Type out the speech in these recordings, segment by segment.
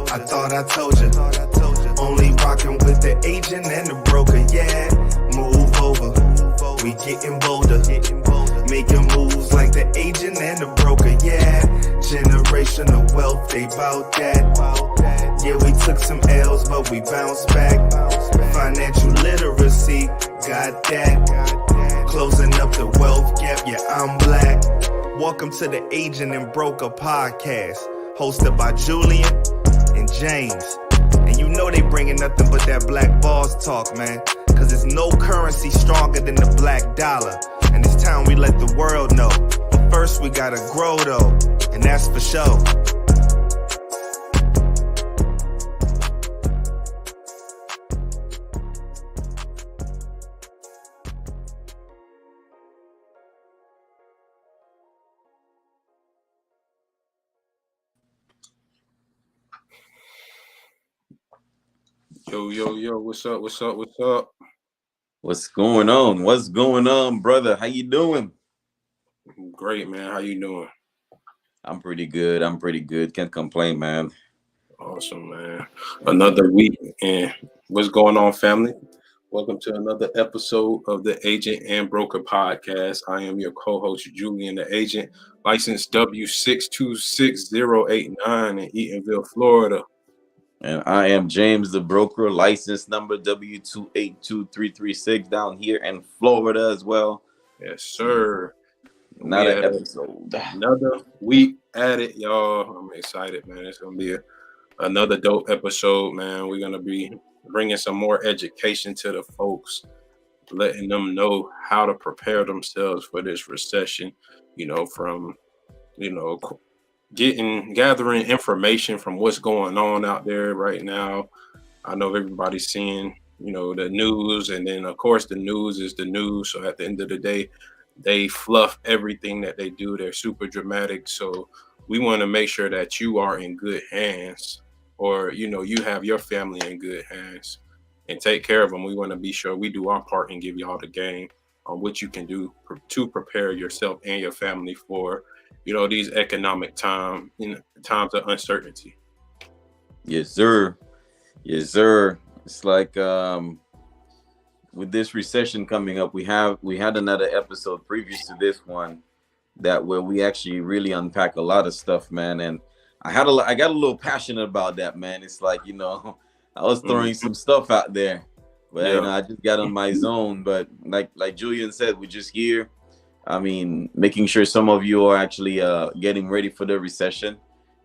I thought I told you. Only rocking with the agent and the broker, yeah. Move over, we getting bolder. Making moves like the agent and the broker, yeah. Generational wealth, they bout that. Yeah, we took some L's, but we bounced back. Financial literacy, got that. Closing up the wealth gap, yeah, I'm black. Welcome to the Agent and Broker Podcast, hosted by Julian and James. And you know they bringing nothing but that black boss talk, man. Cause there's no currency stronger than the black dollar. And it's time we let the world know. But first we gotta grow though, and that's for sure. Yo, what's up? What's going on, brother? How you doing? Great, man. How you doing? I'm pretty good. Can't complain, man. Awesome, man. Another week, and what's going on, family? Welcome to another episode of the Agent and Broker Podcast. I am your co-host, Julian, the Agent, license W626089 in Eatonville, Florida. And I am James, the broker, license number W282336 down here in Florida as well. Yes, sir. Another episode. Another week at it, y'all. I'm excited, man. It's going to be another dope episode, man. We're going to be bringing some more education to the folks, letting them know how to prepare themselves for this recession, from, gathering information from what's going on out there right now. I know everybody's seeing, the news, and then of course the news is the news. So at the end of the day, they fluff everything that they do. They're super dramatic. So we want to make sure that you are in good hands, or, you have your family in good hands, and take care of them. We want to be sure we do our part and give y'all the game on what you can do to prepare yourself and your family for these economic times of uncertainty. Yes, sir. It's like with this recession coming up, we had another episode previous to this one where we actually really unpack a lot of stuff, man. And I got a little passionate about that, man. It's like, I was throwing some stuff out there, but I just got on my zone. But like Julian said, we're just here. I mean, making sure some of you are actually getting ready for the recession.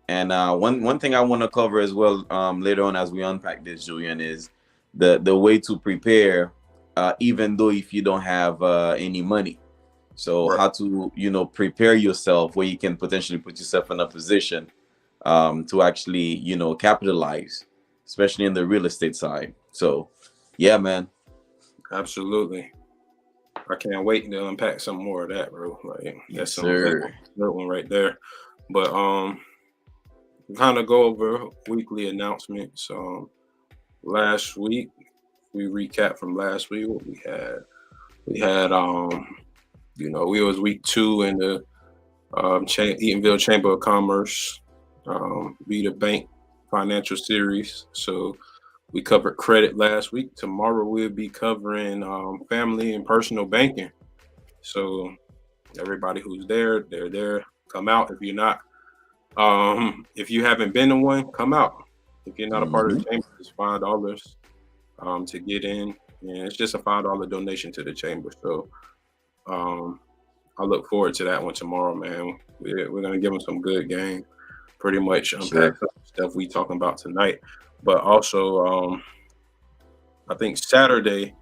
And one thing I want to cover as well later on as we unpack this, Julian, is the way to prepare, even though if you don't have any money. So right. How to, prepare yourself where you can potentially put yourself in a position to actually, capitalize, especially in the real estate side. So, yeah, man. Absolutely. I can't wait to unpack some more of that, bro. Like that's a good one right there. But kind of go over weekly announcements. Last week we recapped from last week what we had. We had we was week 2 in the Eatonville Chamber of Commerce Be the Bank Financial Series. So we covered credit last week. Tomorrow we'll be covering family and personal banking. So everybody who's there, they're there. Come out. If you're not, if you haven't been to one, come out. If you're not a part of the chamber, it's $5 to get in, and it's just a $5 donation to the chamber. So I look forward to that one tomorrow, man. We're gonna give them some good game. Pretty much unpack some stuff we talking about tonight. But also, I think Saturday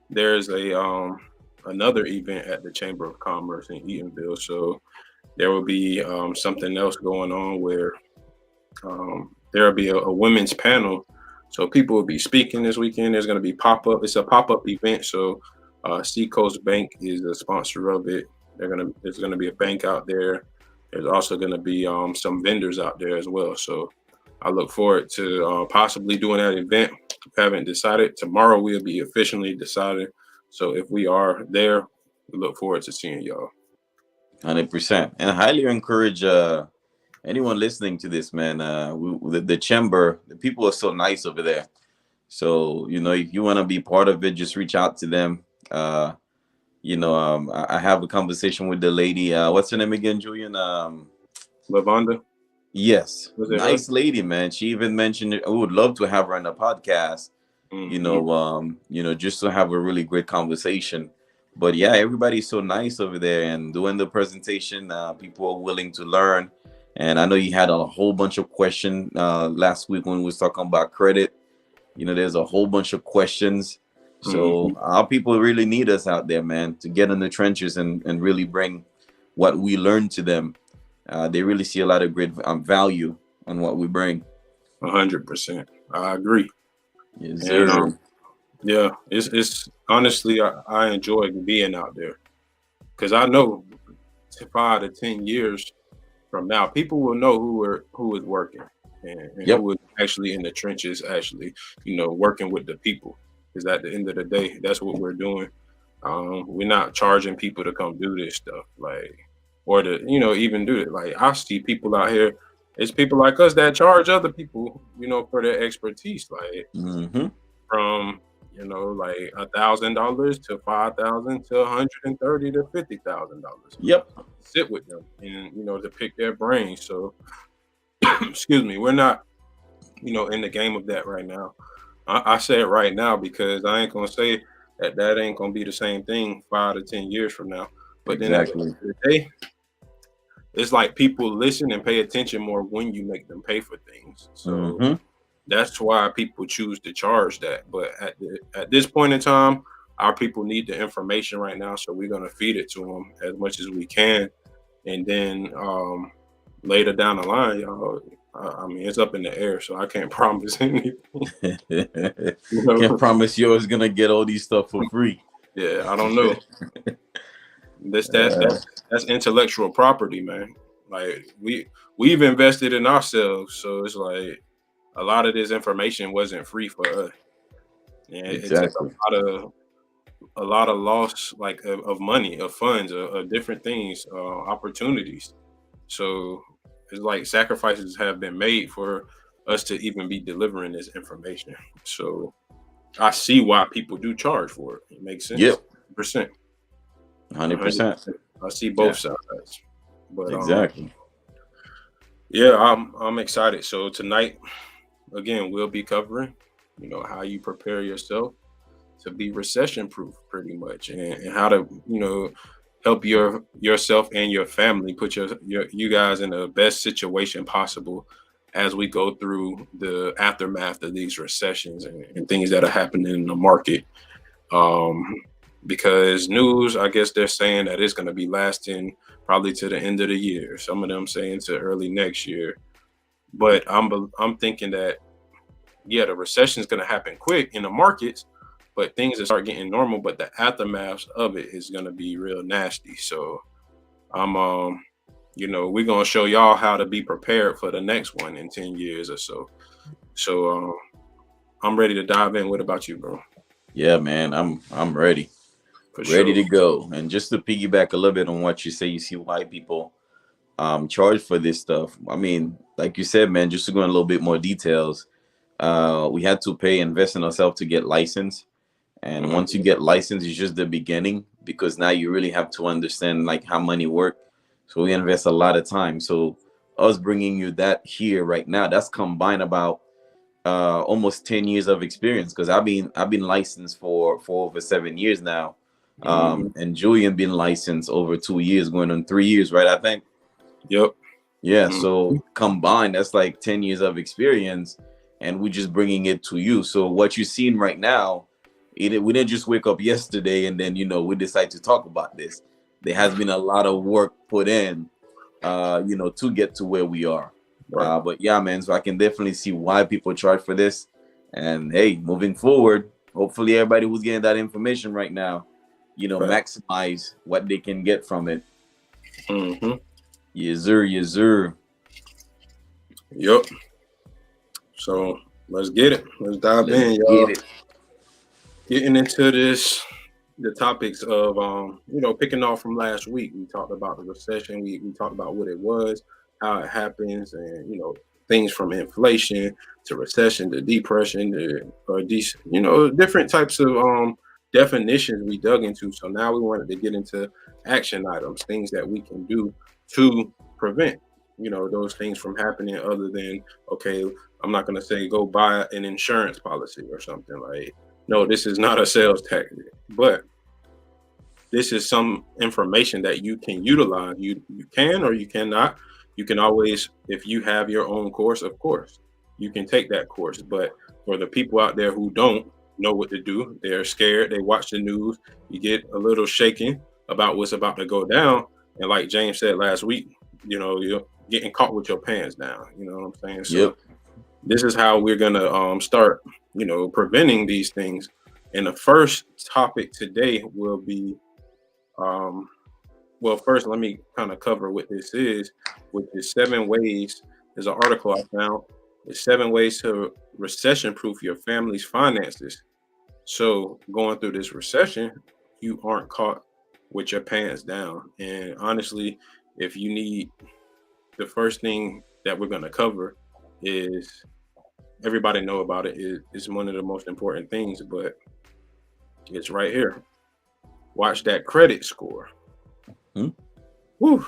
there's another event at the Chamber of Commerce in Eatonville. So there will be something else going on where there will be a women's panel. So people will be speaking this weekend. There's going to be pop-up. It's a pop-up event. So Seacoast Bank is the sponsor of it. There's going to be a bank out there. There's also going to be some vendors out there as well. So I look forward to possibly doing that event. If I haven't decided, tomorrow we'll be officially decided. So if we are there, we look forward to seeing y'all. 100%. And I highly encourage anyone listening to this, man, the chamber, the people are so nice over there. So, if you want to be part of it, just reach out to them. I have a conversation with the lady. What's her name again, Julian? Lavonda. Yes, Was it nice her? lady, man. She even mentioned it. I would love to have her on the podcast. Just to have a really great conversation. But yeah, everybody's so nice over there, and doing the presentation, people are willing to learn. And I know you had a whole bunch of questions last week when we was talking about credit. There's a whole bunch of questions. So our people really need us out there, man, to get in the trenches and really bring what we learn to them. They really see a lot of great value on what we bring. 100%. I agree. Yes, And sir. yeah, it's honestly, I enjoy being out there because I know 5 to 10 years from now, people will know who is working and Yep. who is actually in the trenches, actually, working with the people. Because at the end of the day, that's what we're doing. We're not charging people to come do this stuff, like, or to even do it. Like, I see people out here. It's people like us that charge other people, for their expertise, like Mm-hmm. from like $1,000 to $5,000 to $130,000 to $50,000. Yep. Sit with them and to pick their brains. So, excuse me, we're not in the game of that right now. I say it right now because I ain't gonna say that ain't gonna be the same thing 5 to 10 years from now. But then at the Exactly. end of the day, it's like people listen and pay attention more when you make them pay for things. So Mm-hmm. that's why people choose to charge that. But at this point in time, our people need the information right now, so we're gonna feed it to them as much as we can, and then later down the line, y'all. I mean, it's up in the air, so I can't promise anything. Can't promise you're always gonna get all these stuff for free. Yeah, I don't know. That's intellectual property, man. Like we've invested in ourselves, so it's like a lot of this information wasn't free for us. And it took Exactly. a lot of loss, like of money, of funds, of different things, opportunities. So it's like sacrifices have been made for us to even be delivering this information. So I see why people do charge for it. It makes sense. Yep. 100%. 100%. I see both sides. But Exactly. yeah, I'm excited. So tonight, again, we'll be covering, how you prepare yourself to be recession proof, pretty much, and how to, help yourself and your family put you guys in the best situation possible as we go through the aftermath of these recessions and things that are happening in the market. Because news, I guess they're saying that it's going to be lasting probably to the end of the year. Some of them saying to early next year. But I'm thinking that, yeah, the recession is going to happen quick in the markets, but things will start getting normal. But the aftermath of it is going to be real nasty. So I'm, we're going to show y'all how to be prepared for the next one in 10 years or so. So I'm ready to dive in. What about you, bro? Yeah, man, I'm ready. Ready to go. And just to piggyback a little bit on what you say, you see why people charge for this stuff. I mean, like you said, man, just to go in a little bit more details, we had to invest in ourselves to get licensed. And once you get licensed, it's just the beginning, because now you really have to understand like how money work. So we invest a lot of time. So us bringing you that here right now, that's combined about almost 10 years of experience, because I've been licensed for over 7 years now. And Julian been licensed over 2 years, going on 3 years, right? I think. Yep. Yeah. So combined, that's like 10 years of experience, and we're just bringing it to you. So what you're seeing right now, we didn't just wake up yesterday and then we decide to talk about this. There has been a lot of work put in, to get to where we are. Right. But yeah, man. So I can definitely see why people charge for this. And hey, moving forward, hopefully everybody who's getting that information right now, maximize what they can get from it. Yes, sir. Yes, sir. Yep. So let's get it. Let's dive in, y'all. Getting into the topics of picking off from last week. We talked about the recession. We talked about what it was. how it happens, and things from inflation to recession to depression to different types of definitions we dug into. So now we wanted to get into action items, things that we can do to prevent those things from happening, other than, okay, I'm not going to say go buy an insurance policy or something. Like, no, this is not a sales tactic, but this is some information that you can utilize. You can, or you cannot. You can always, if you have your own course, of course, you can take that course. But for the people out there who don't know what to do, they're scared, they watch the news, you get a little shaken about what's about to go down. And like James said last week, you're getting caught with your pants down. You know what I'm saying? So Yep. This is how we're gonna start, preventing these things. And the first topic today will be, well, first let me kind of cover what this is, which is 7 ways. There's an article I found. It's 7 ways to recession-proof your family's finances. So going through this recession, you aren't caught with your pants down. And honestly, if you need, the first thing that we're going to cover is, everybody know about it. It's one of the most important things, but it's right here. Watch that credit score. Whew.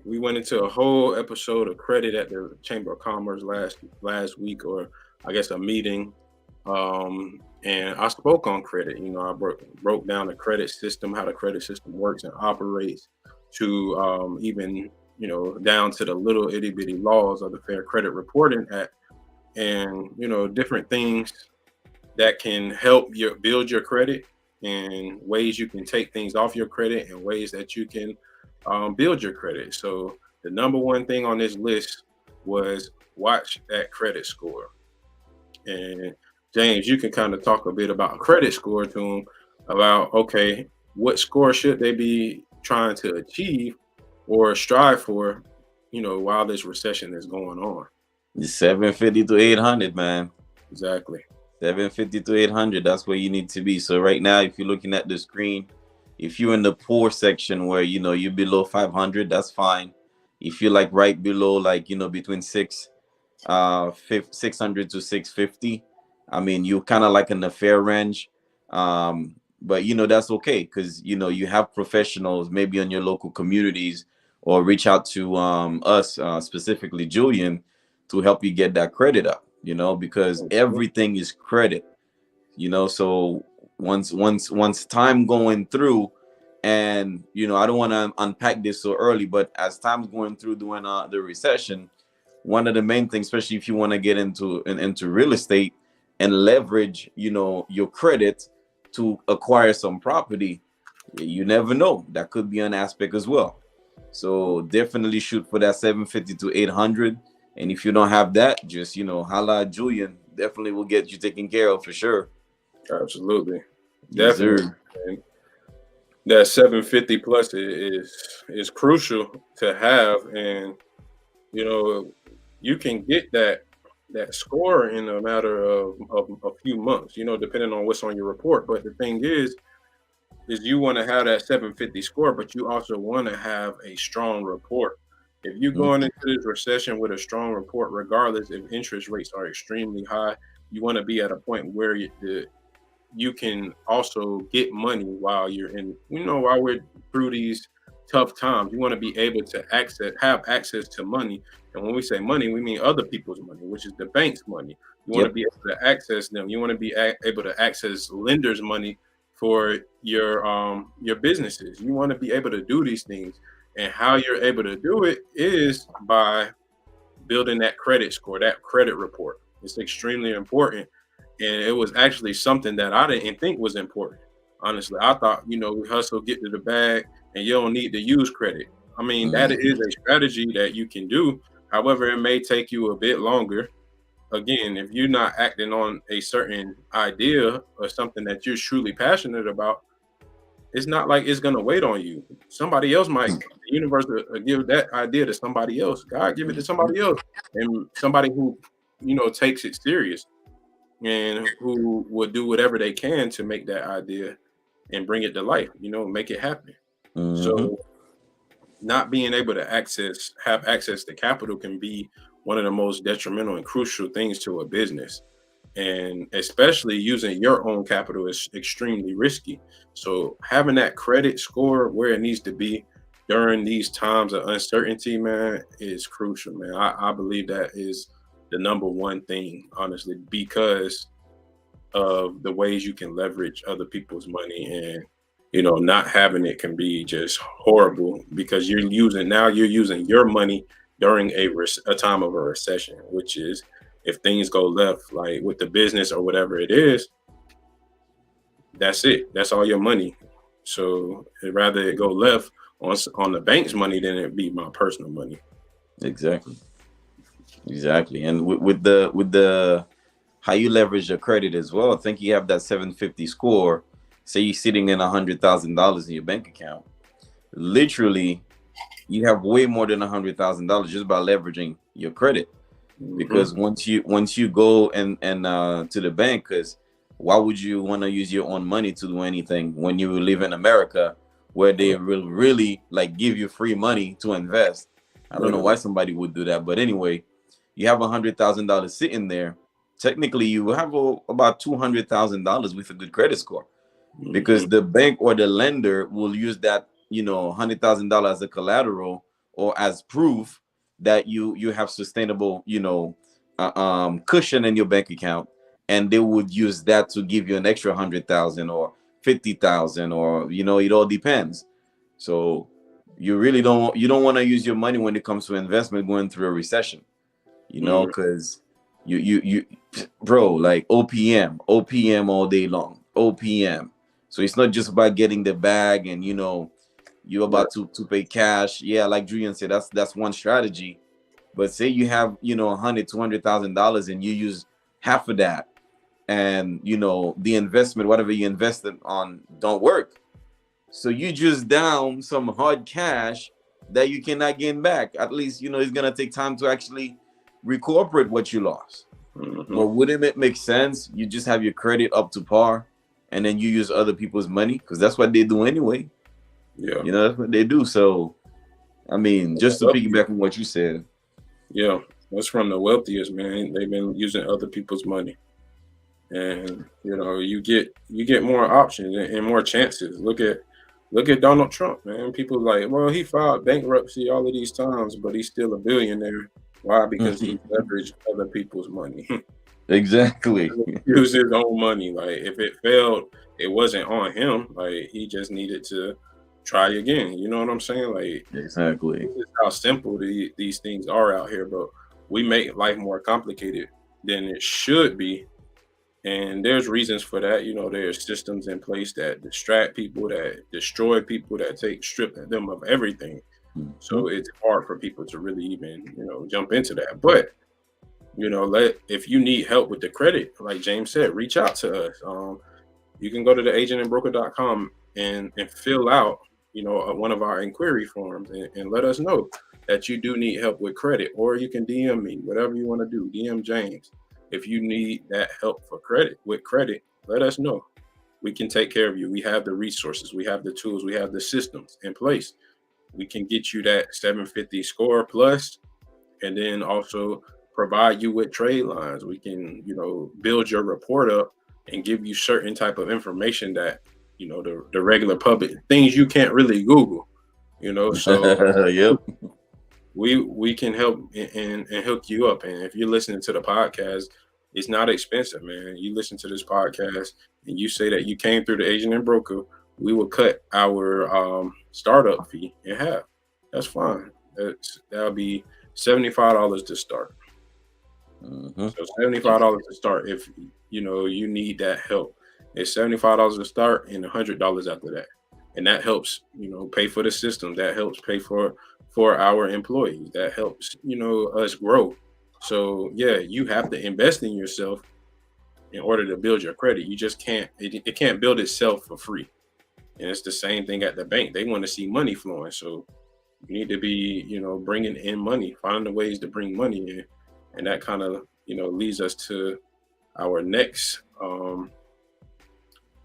We went into a whole episode of credit at the Chamber of Commerce last week, or I guess a meeting. And I spoke on credit. I broke down the credit system, how the credit system works and operates, to even down to the little itty bitty laws of the Fair Credit Reporting Act, and different things that can help you build your credit, and ways you can take things off your credit, and ways that you can build your credit. So the number one thing on this list was watch that credit score. And James, you can kind of talk a bit about credit score to them, about, okay, what score should they be trying to achieve or strive for, while this recession is going on. 750 to 800, man. Exactly. 750 to 800. That's where you need to be. So right now, if you're looking at the screen, if you're in the poor section where you're below 500, that's fine. If you're like right below, like between 600 to 650, I mean, you're kind of like in the fair range. But that's okay, because you have professionals maybe in your local communities, or reach out to us, specifically Julian, to help you get that credit up, because everything is credit, so once time going through, and I don't want to unpack this so early, but as time's going through during the recession, one of the main things, especially if you want to get into real estate and leverage your credit to acquire some property, you never know, that could be an aspect as well. So definitely shoot for that 750 to 800. And if you don't have that, just holla at Julian. Definitely will get you taken care of for sure. Absolutely. Yes, Definitely. sir. And that 750 plus is crucial to have. And you can get that score in a matter of a few months, depending on what's on your report. But the thing is you want to have that 750 score, but you also want to have a strong report. If you're going into this recession with a strong report, regardless if interest rates are extremely high, you want to be at a point where you can also get money while you're in, while we're through these tough times. You want to be able to have access to money. And when we say money, we mean other people's money, which is the bank's money. You want to be able to access them. You want to be able to access lenders' money for your businesses. You want to be able to do these things. And how you're able to do it is by building that credit score, that credit report. It's extremely important. And it was actually something that I didn't think was important. Honestly, I thought, we hustle, get to the bag, and you don't need to use credit. I mean, that is a strategy that you can do. However, it may take you a bit longer. Again, if you're not acting on a certain idea or something that you're truly passionate about, it's not like it's going to wait on you. Somebody else might, the universe will give that idea to somebody else. God give it to somebody else, and somebody who, takes it serious, and who will do whatever they can to make that idea and bring it to life, make it happen. So not being able to have access to capital can be one of the most detrimental and crucial things to a business. And especially using your own capital is extremely risky. So having that credit score where it needs to be during these times of uncertainty, man, is crucial, man. I believe that is the number one thing, honestly, because of the ways you can leverage other people's money. And not having it can be just horrible because you're using your money during a time of a recession, which is if things go left, like with the business or whatever it is, that's it. That's all your money. So I'd rather it go left on the bank's money than it be my personal money. Exactly. And with the how you leverage your credit as well, I think you have that 750 score. Say you're sitting in $100,000 in your bank account. Literally, you have way more than $100,000 just by leveraging your credit. Because once you go and to the bank, because why would you want to use your own money to do anything when you live in America where they will really like give you free money to invest? I don't know why somebody would do that, but anyway, you have $100,000 sitting there. Technically, you have about $200,000 with a good credit score, because the bank or the lender will use that $100,000 as a collateral or as proof that you have sustainable cushion in your bank account, and they would use that to give you an extra 100,000 or 50,000, or it all depends. So you really don't want to use your money when it comes to investment going through a recession, because you bro, like OPM all day long, OPM. So it's not just about getting the bag and you're about to pay cash. Yeah, like Julian said, that's one strategy. But say you have $100,000-$200,000 and you use half of that, and the investment, whatever you invested on, don't work. So you just down some hard cash that you cannot gain back. At least it's gonna take time to actually recuperate what you lost. Or wouldn't it make sense you just have your credit up to par and then you use other people's money, because that's what they do anyway? Yeah, that's what they do. So I mean, just to piggyback on what you said, that's from the wealthiest, man. They've been using other people's money, and you get more options and more chances. Look at Donald Trump, man. People like, well, he filed bankruptcy all of these times, but he's still a billionaire. Why? Because he leveraged other people's money. Exactly. Use his own money. Like if it failed, it wasn't on him. Like he just needed to try again. You know what I'm saying? Like exactly. This is how simple these things are out here, but we make life more complicated than it should be. And there's reasons for that. There's systems in place that distract people, that destroy people, that strip them of everything. So it's hard for people to really even, jump into that. But, if you need help with the credit, like James said, reach out to us. You can go to the agentandbroker.com and fill out, one of our inquiry forms and let us know that you do need help with credit. Or you can DM me, whatever you want to do. DM James. If you need that help with credit, let us know. We can take care of you. We have the resources. We have the tools. We have the systems in place. We can get you that 750 score plus, and then also provide you with trade lines. We can, build your report up and give you certain type of information that, the regular public, things you can't really Google, so yep. We can help and hook you up. And if you're listening to the podcast, it's not expensive, man. You listen to this podcast and you say that you came through the Agent and Broker, we will cut our startup fee in half. That's fine. That'll be $75 to start. So $75 to start if you need that help. It's $75 to start and $100 after that. And that helps, pay for the system. That helps pay for our employees. That helps, us grow. So yeah, you have to invest in yourself in order to build your credit. You just can't, it can't build itself for free. And it's the same thing at the bank. They want to see money flowing. So you need to be, bringing in money, finding the ways to bring money in. And that kind of, leads us to our next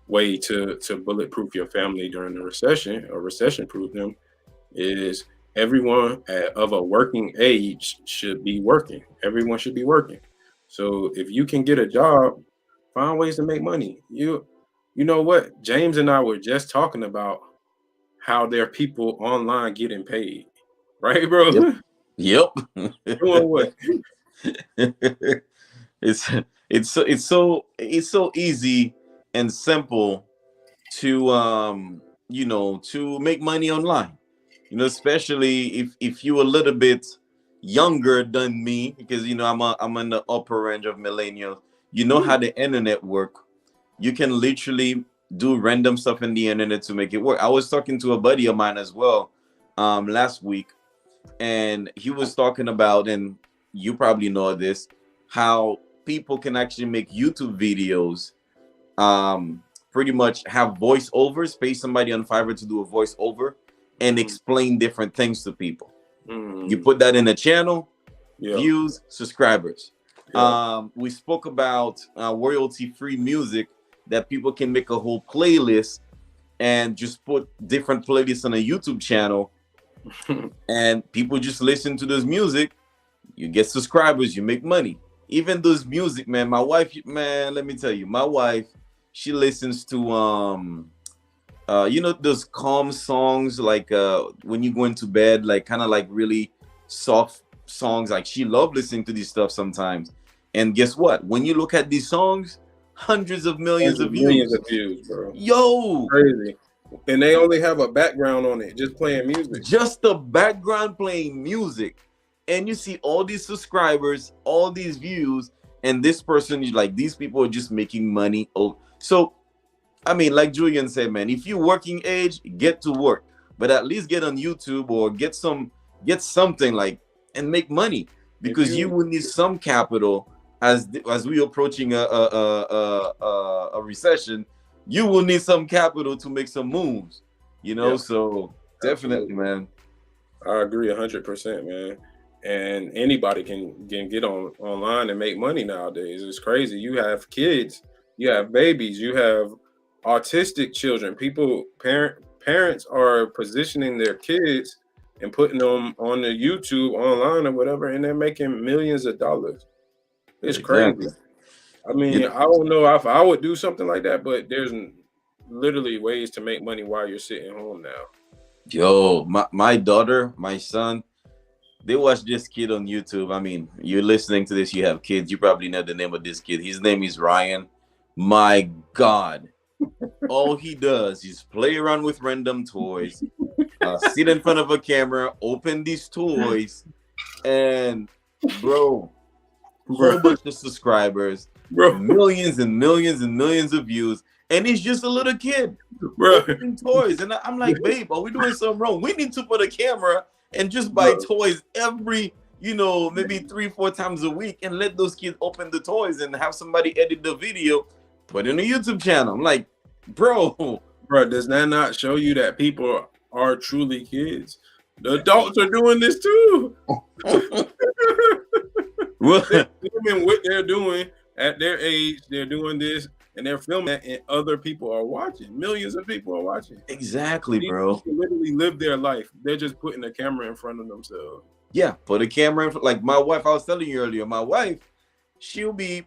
way to bulletproof your family during the recession, or recession-proof them, is everyone of a working age should be working. Everyone should be working. So if you can get a job, find ways to make money. You know what? James and I were just talking about how there are people online getting paid, right, bro? Yep. Yep. Doing what? it's it's so easy and simple to to make money online. Especially if you're a little bit younger than me, because I'm in the upper range of millennials. You know how the internet work. You can literally do random stuff in the internet to make it work. I was talking to a buddy of mine as well last week, and he was talking about, and you probably know this, how people can actually make YouTube videos, pretty much have voiceovers, pay somebody on Fiverr to do a voiceover and explain different things to people. You put that in a channel, views, subscribers. We spoke about royalty-free music, that people can make a whole playlist and just put different playlists on a YouTube channel, and people just listen to this music. You get subscribers, you make money. Even those music, man. My wife, man, let me tell you, my wife, she listens to those calm songs, like when you go into bed, like kind of like really soft songs. Like, she loves listening to these stuff sometimes. And guess what? When you look at these songs, hundreds of millions of views, bro. Yo, crazy. And they only have a background on it, just playing music. Just the background playing music. And you see all these subscribers, all these views, and this person, like, these people are just making money. Oh, so I mean, like Julian said, man, if you're working age, get to work, but at least get on YouTube or get something, like, and make money, because you will need some capital as we approaching a recession. You will need some capital to make some moves, so definitely, man. I agree 100%, man. And anybody can get online and make money nowadays. It's crazy. You have kids, you have babies, you have autistic children. Parents are positioning their kids and putting them on the YouTube online or whatever, and they're making millions of dollars. It's crazy. I mean, I don't know if I would do something like that, but there's literally ways to make money while you're sitting home now. Yo, my daughter, my son, they watch this kid on YouTube. I mean, you're listening to this, you have kids, you probably know the name of this kid. His name is Ryan. My God. All he does is play around with random toys, sit in front of a camera, open these toys, and whole bunch of subscribers, millions and millions and millions of views, and he's just a little kid, opening toys. And I'm like, babe, are we doing something wrong? We need to put a camera and just buy toys every, maybe 3-4 times a week, and let those kids open the toys and have somebody edit the video, put in a YouTube channel. I'm like, bro, does that not show you that people are truly kids? The adults are doing this too. They're doing what they're doing at their age. They're doing this, and they're filming it, and other people are watching. Millions of people are watching. Exactly, bro. They literally live their life. They're just putting a camera in front of themselves. Yeah, put a camera in. Like my wife, I was telling you earlier, my wife, she'll be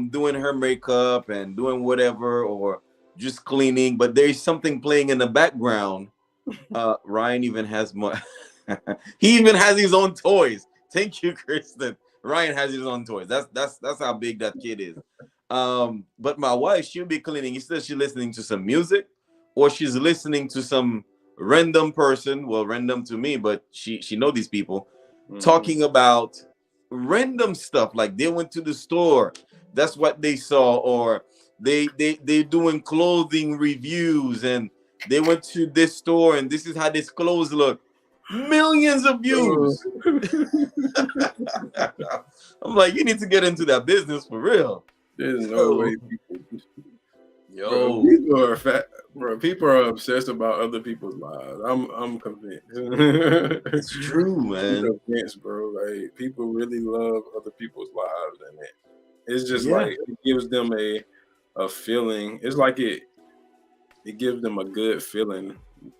doing her makeup and doing whatever, or just cleaning, but there's something playing in the background. Ryan even has more. He even has his own toys. Thank you, Kristen. Ryan has his own toys. That's how big that kid is. But my wife, she'll be cleaning. Instead, she's listening to some music, or she's listening to some random person. Well, random to me, but she know these people talking about random stuff. Like, they went to the store, that's what they saw, or they doing clothing reviews, and they went to this store and this is how this clothes look. Millions of views. I'm like, you need to get into that business for real. There's no way people are fat, bro. People are obsessed about other people's lives. I'm convinced. It's true, man. I'm convinced, bro. Like, people really love other people's lives, and it's just like, it gives them a feeling. It's like it gives them a good feeling.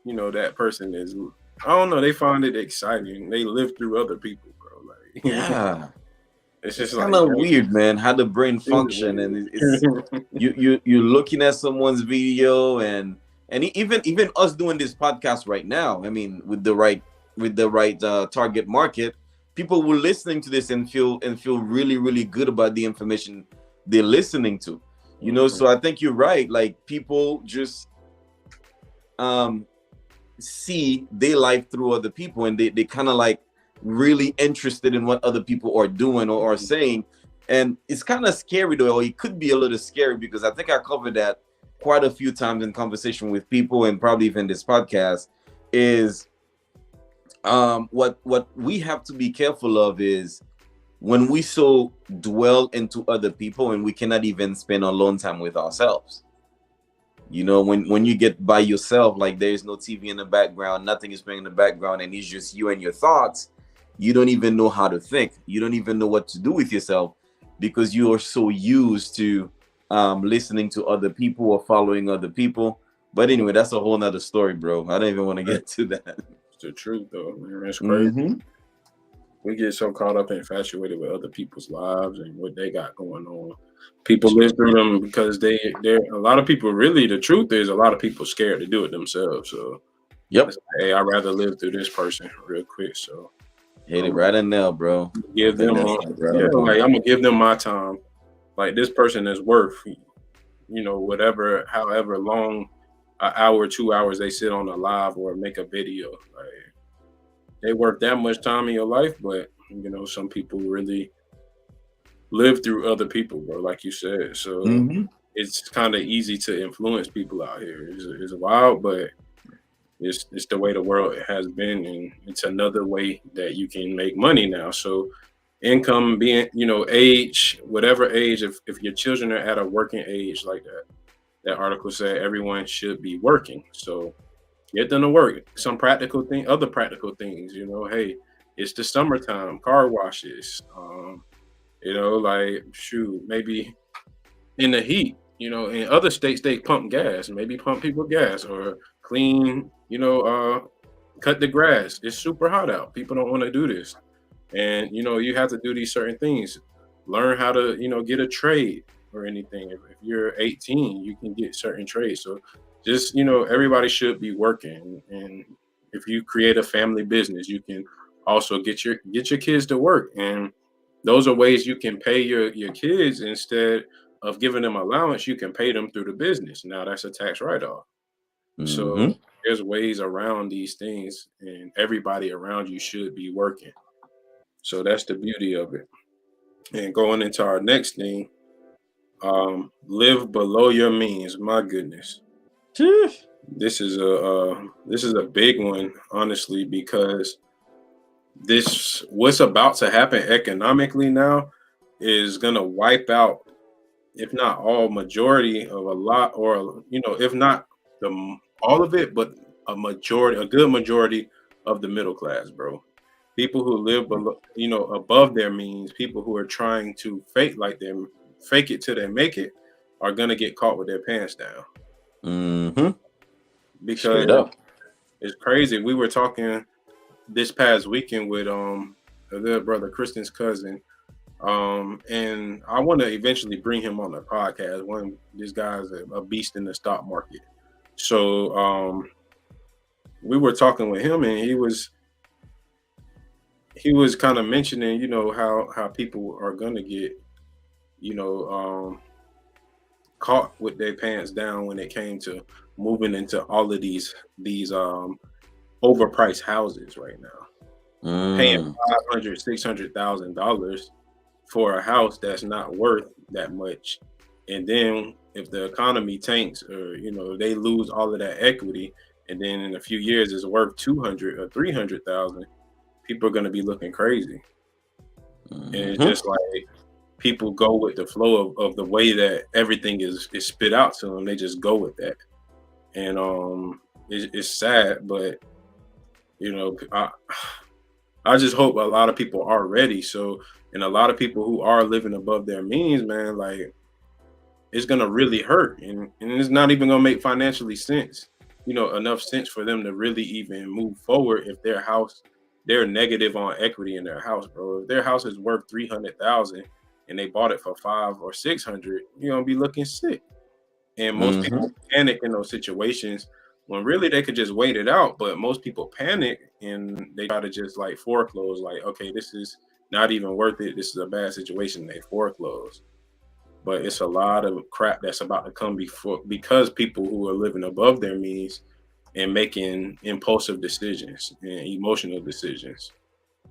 That person is I don't know. They find it exciting. They live through other people, bro. Like, Yeah. it's just Kind like, of weird, man, how the brain function, and it's you're looking at someone's video, and even us doing this podcast right now. I mean, with the right target market, people will listening to this and feel really really good about the information they're listening to. You know, so I think you're right. Like, people just see their life through other people, and they kind of like really interested in what other people are doing or are saying. And it's kind of scary though, or it could be a little scary, because I think I covered that quite a few times in conversation with people, and probably even this podcast, is what we have to be careful of is when we so dwell into other people and we cannot even spend alone time with ourselves. You know, when you get by yourself, like there's no TV in the background, nothing is playing in the background, and it's just you and your thoughts, you don't even know how to think. You don't even know what to do with yourself, because you are so used to listening to other people or following other people. But anyway, that's a whole nother story, bro. I don't even want to get to that. It's the truth, though. Man, it's crazy. Mm-hmm. We get so caught up and infatuated with other people's lives and what they got going on. People live through them because they're a lot of people. Really, the truth is, a lot of people scared to do it themselves. So, Yep. like, hey, I'd rather live through this person real quick. So, Hit it right in there, bro. give them, like, I'm gonna give them my time. Like, this person is worth, you know, whatever, however long, an hour, 2 hours they sit on a live or make a video. Like, they worth that much time in your life, but you know, some people really live through other people, bro, like you said. So it's kind of easy to influence people out here. It's wild, but it's the way the world has been, and it's another way that you can make money now. So income being, you know, age, whatever age, if your children are at a working age, like that article said, everyone should be working. So get them to work. Some other practical things, you know, hey, it's the summertime, car washes, you know, like, shoot, maybe in the heat, you know, in other states, they pump gas, maybe pump people gas, or clean, you know, cut the grass. It's super hot out. People don't want to do this. And, you know, you have to do these certain things. Learn how to, you know, get a trade or anything. If you're 18, you can get certain trades. So just, you know, everybody should be working. And if you create a family business, you can also get your kids to work. And those are ways you can pay your kids. Instead of giving them allowance, you can pay them through the business. Now that's a tax write-off. So there's ways around these things, and everybody around you should be working. So that's the beauty of it. And going into our next thing, live below your means. My goodness. This is a big one, honestly, because what's about to happen economically now is gonna wipe out, if not all, majority of a lot, or, you know, if not all of it, but a good majority of the middle class, bro. People who live below, you know, above their means, people who are trying to fake it till they make it, are gonna get caught with their pants down. Because it's crazy. We were talking this past weekend with their brother Kristen's cousin, and I want to eventually bring him on the podcast. This guy's a beast in the stock market. So we were talking with him, and he was kind of mentioning, you know, how people are gonna get, you know, caught with their pants down when it came to moving into all of these overpriced houses right now, paying $500,000-$600,000 for a house that's not worth that much. And then if the economy tanks, or, you know, they lose all of that equity, and then in a few years it's worth $200,000 or $300,000, people are going to be looking crazy. And it's just like, people go with the flow of the way that everything is spit out to them. They just go with that. And it's sad, but, you know, I just hope a lot of people are ready. So, and a lot of people who are living above their means, man, like, it's gonna really hurt, and it's not even gonna make financially sense. enough sense for them to really even move forward if they're negative on equity in their house, bro. If their house is worth 300,000 and they bought it for 500 or 600, you're gonna be looking sick. And most people panic in those situations when really they could just wait it out. But most people panic and they try to just like foreclose, like, okay, this is not even worth it. This is a bad situation. They foreclose. But it's a lot of crap that's about to come because people who are living above their means and making impulsive decisions and emotional decisions.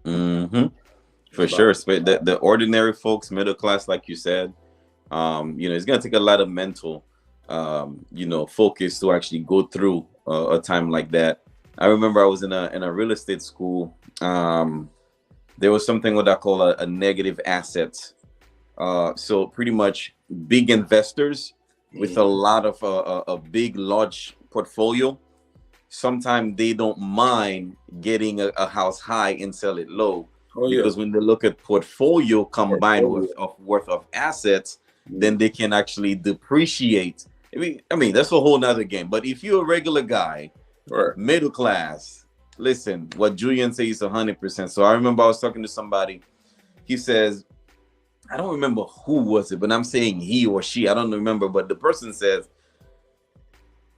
For sure. The ordinary folks, middle class, like you said, it's going to take a lot of mental, focus to actually go through a time like that. I remember I was in a real estate school. There was something what I call a negative asset. So pretty much big investors with a lot of a big, large portfolio. Sometimes they don't mind getting a house high and sell it low. Because when they look at portfolio combined with worth of assets, then they can actually depreciate. I mean, that's a whole nother game. But if you're a regular guy, middle class, listen, what Julian says is 100%. So I remember I was talking to somebody. He says, I don't remember who was it, but I'm saying he or she. I don't remember. But the person says,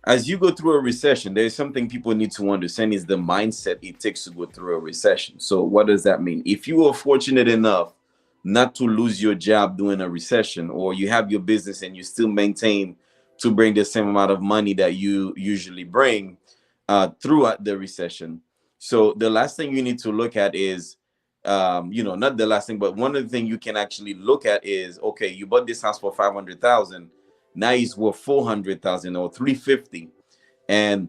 as you go through a recession, there's something people need to understand is the mindset it takes to go through a recession. So what does that mean? If you are fortunate enough not to lose your job during a recession, or you have your business and you still maintain to bring the same amount of money that you usually bring throughout the recession. So the last thing you need to look at is, not the last thing, but one of the things you can actually look at is, okay, you bought this house for 500,000. Now it's worth 400,000 or 350, and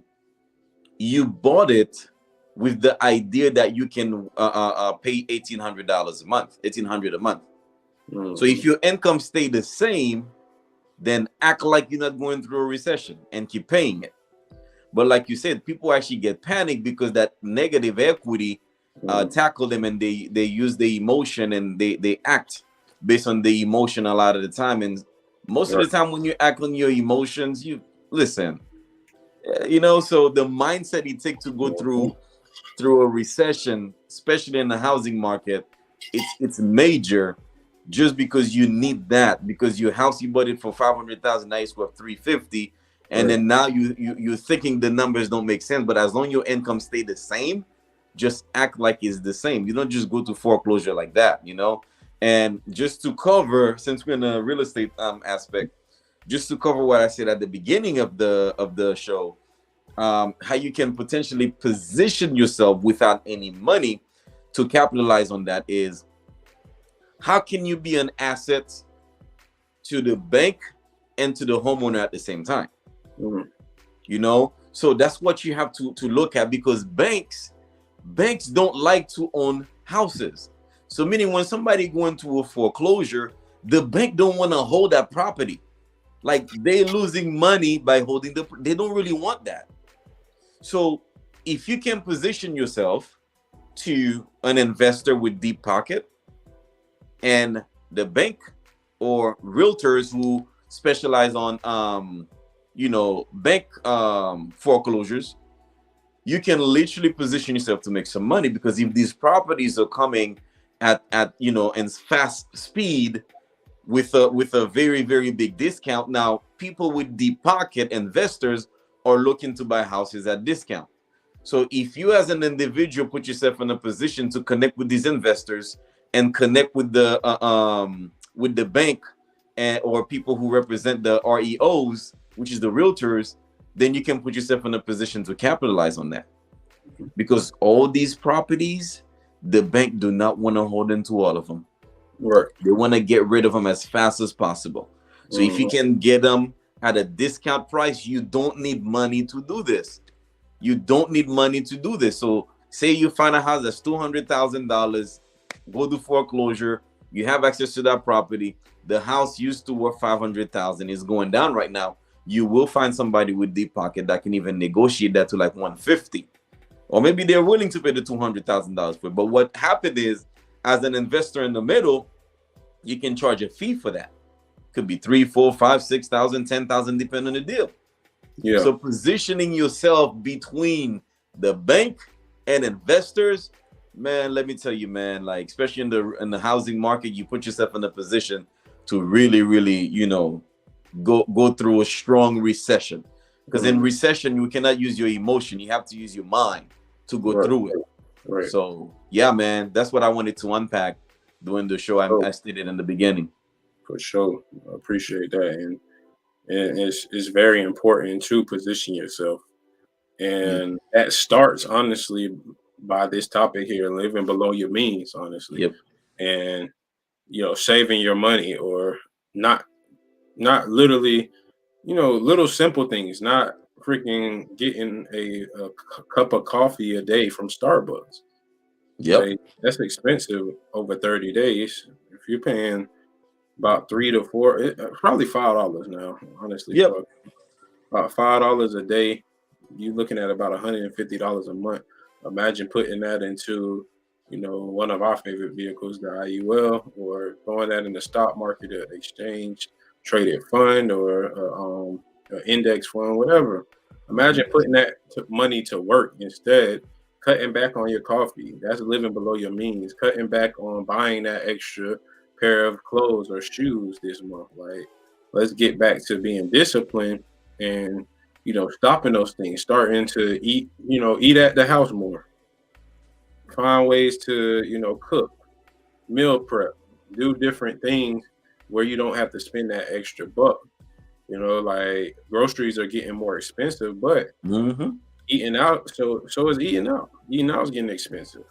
you bought it with the idea that you can pay $1,800 a month, $1,800 a month. So if your income stay the same, then act like you're not going through a recession and keep paying it. But like you said, people actually get panicked because that negative equity tackle them, and they use the emotion and they act based on the emotion a lot of the time. And most of the time when you act on your emotions, you listen, so the mindset it takes to go through a recession, especially in the housing market, it's major, just because you need that, because your house, you bought it for 500,000, now it's worth 350. And then now you're thinking the numbers don't make sense, but as long as your income stay the same, just act like it's the same. You don't just go to foreclosure like that, And just to cover, since we're in a real estate aspect, just to cover what I said at the beginning of the show, how you can potentially position yourself without any money to capitalize on that is, how can you be an asset to the bank and to the homeowner at the same time? So that's what you have to look at, because banks don't like to own houses. So meaning when somebody go into a foreclosure, the bank don't want to hold that property. Like, they're losing money by holding they don't really want that. So if you can position yourself to an investor with deep pocket, and the bank or realtors who specialize on bank foreclosures, you can literally position yourself to make some money, because if these properties are coming at in fast speed with a very, very big discount, now people with deep pocket, investors, are looking to buy houses at discount. So if you as an individual put yourself in a position to connect with these investors and connect with the bank or people who represent the REOs, which is the realtors, then you can put yourself in a position to capitalize on that. Because all these properties, the bank do not want to hold into all of them. Right. They want to get rid of them as fast as possible. So if you can get them at a discount price, you don't need money to do this. So say you find a house that's $200,000, go to foreclosure, you have access to that property. The house used to worth $500,000, is going down right now. You will find somebody with deep pocket that can even negotiate that to like $150,000, or maybe they're willing to pay the $200,000 for it. But what happened is, as an investor in the middle, you can charge a fee for that. Could be $3,000, $4,000, $5,000, $6,000, $10,000, depending on the deal. Yeah. So positioning yourself between the bank and investors, man, let me tell you, man, like especially in the housing market, you put yourself in a position to really, really, go through a strong recession. Because in recession, you cannot use your emotion. You have to use your mind to go through it. Right. So yeah, man, that's what I wanted to unpack during the show. I stated in the beginning. For sure. I appreciate that. And it's very important to position yourself. And that starts honestly by this topic here, living below your means, honestly. Yep. And saving your money, or not literally, little simple things, not freaking getting a cup of coffee a day from Starbucks. Yep. Like, that's expensive over 30 days. If you're paying about $3 to $4, probably $5 now, honestly. Yep. About $5 a day, you're looking at about $150 a month. Imagine putting that into, one of our favorite vehicles, the IUL, or throwing that in the stock market, an exchange traded fund, or an index fund, whatever. Imagine putting that money to work instead. Cutting back on your coffee, that's living below your means. Cutting back on buying that extra pair of clothes or shoes this month. Like, let's get back to being disciplined and stopping those things. Starting to eat at the house more. Find ways to cook, meal prep, do different things where you don't have to spend that extra buck. Like groceries are getting more expensive, but eating out, so is eating out. Eating out is getting expensive.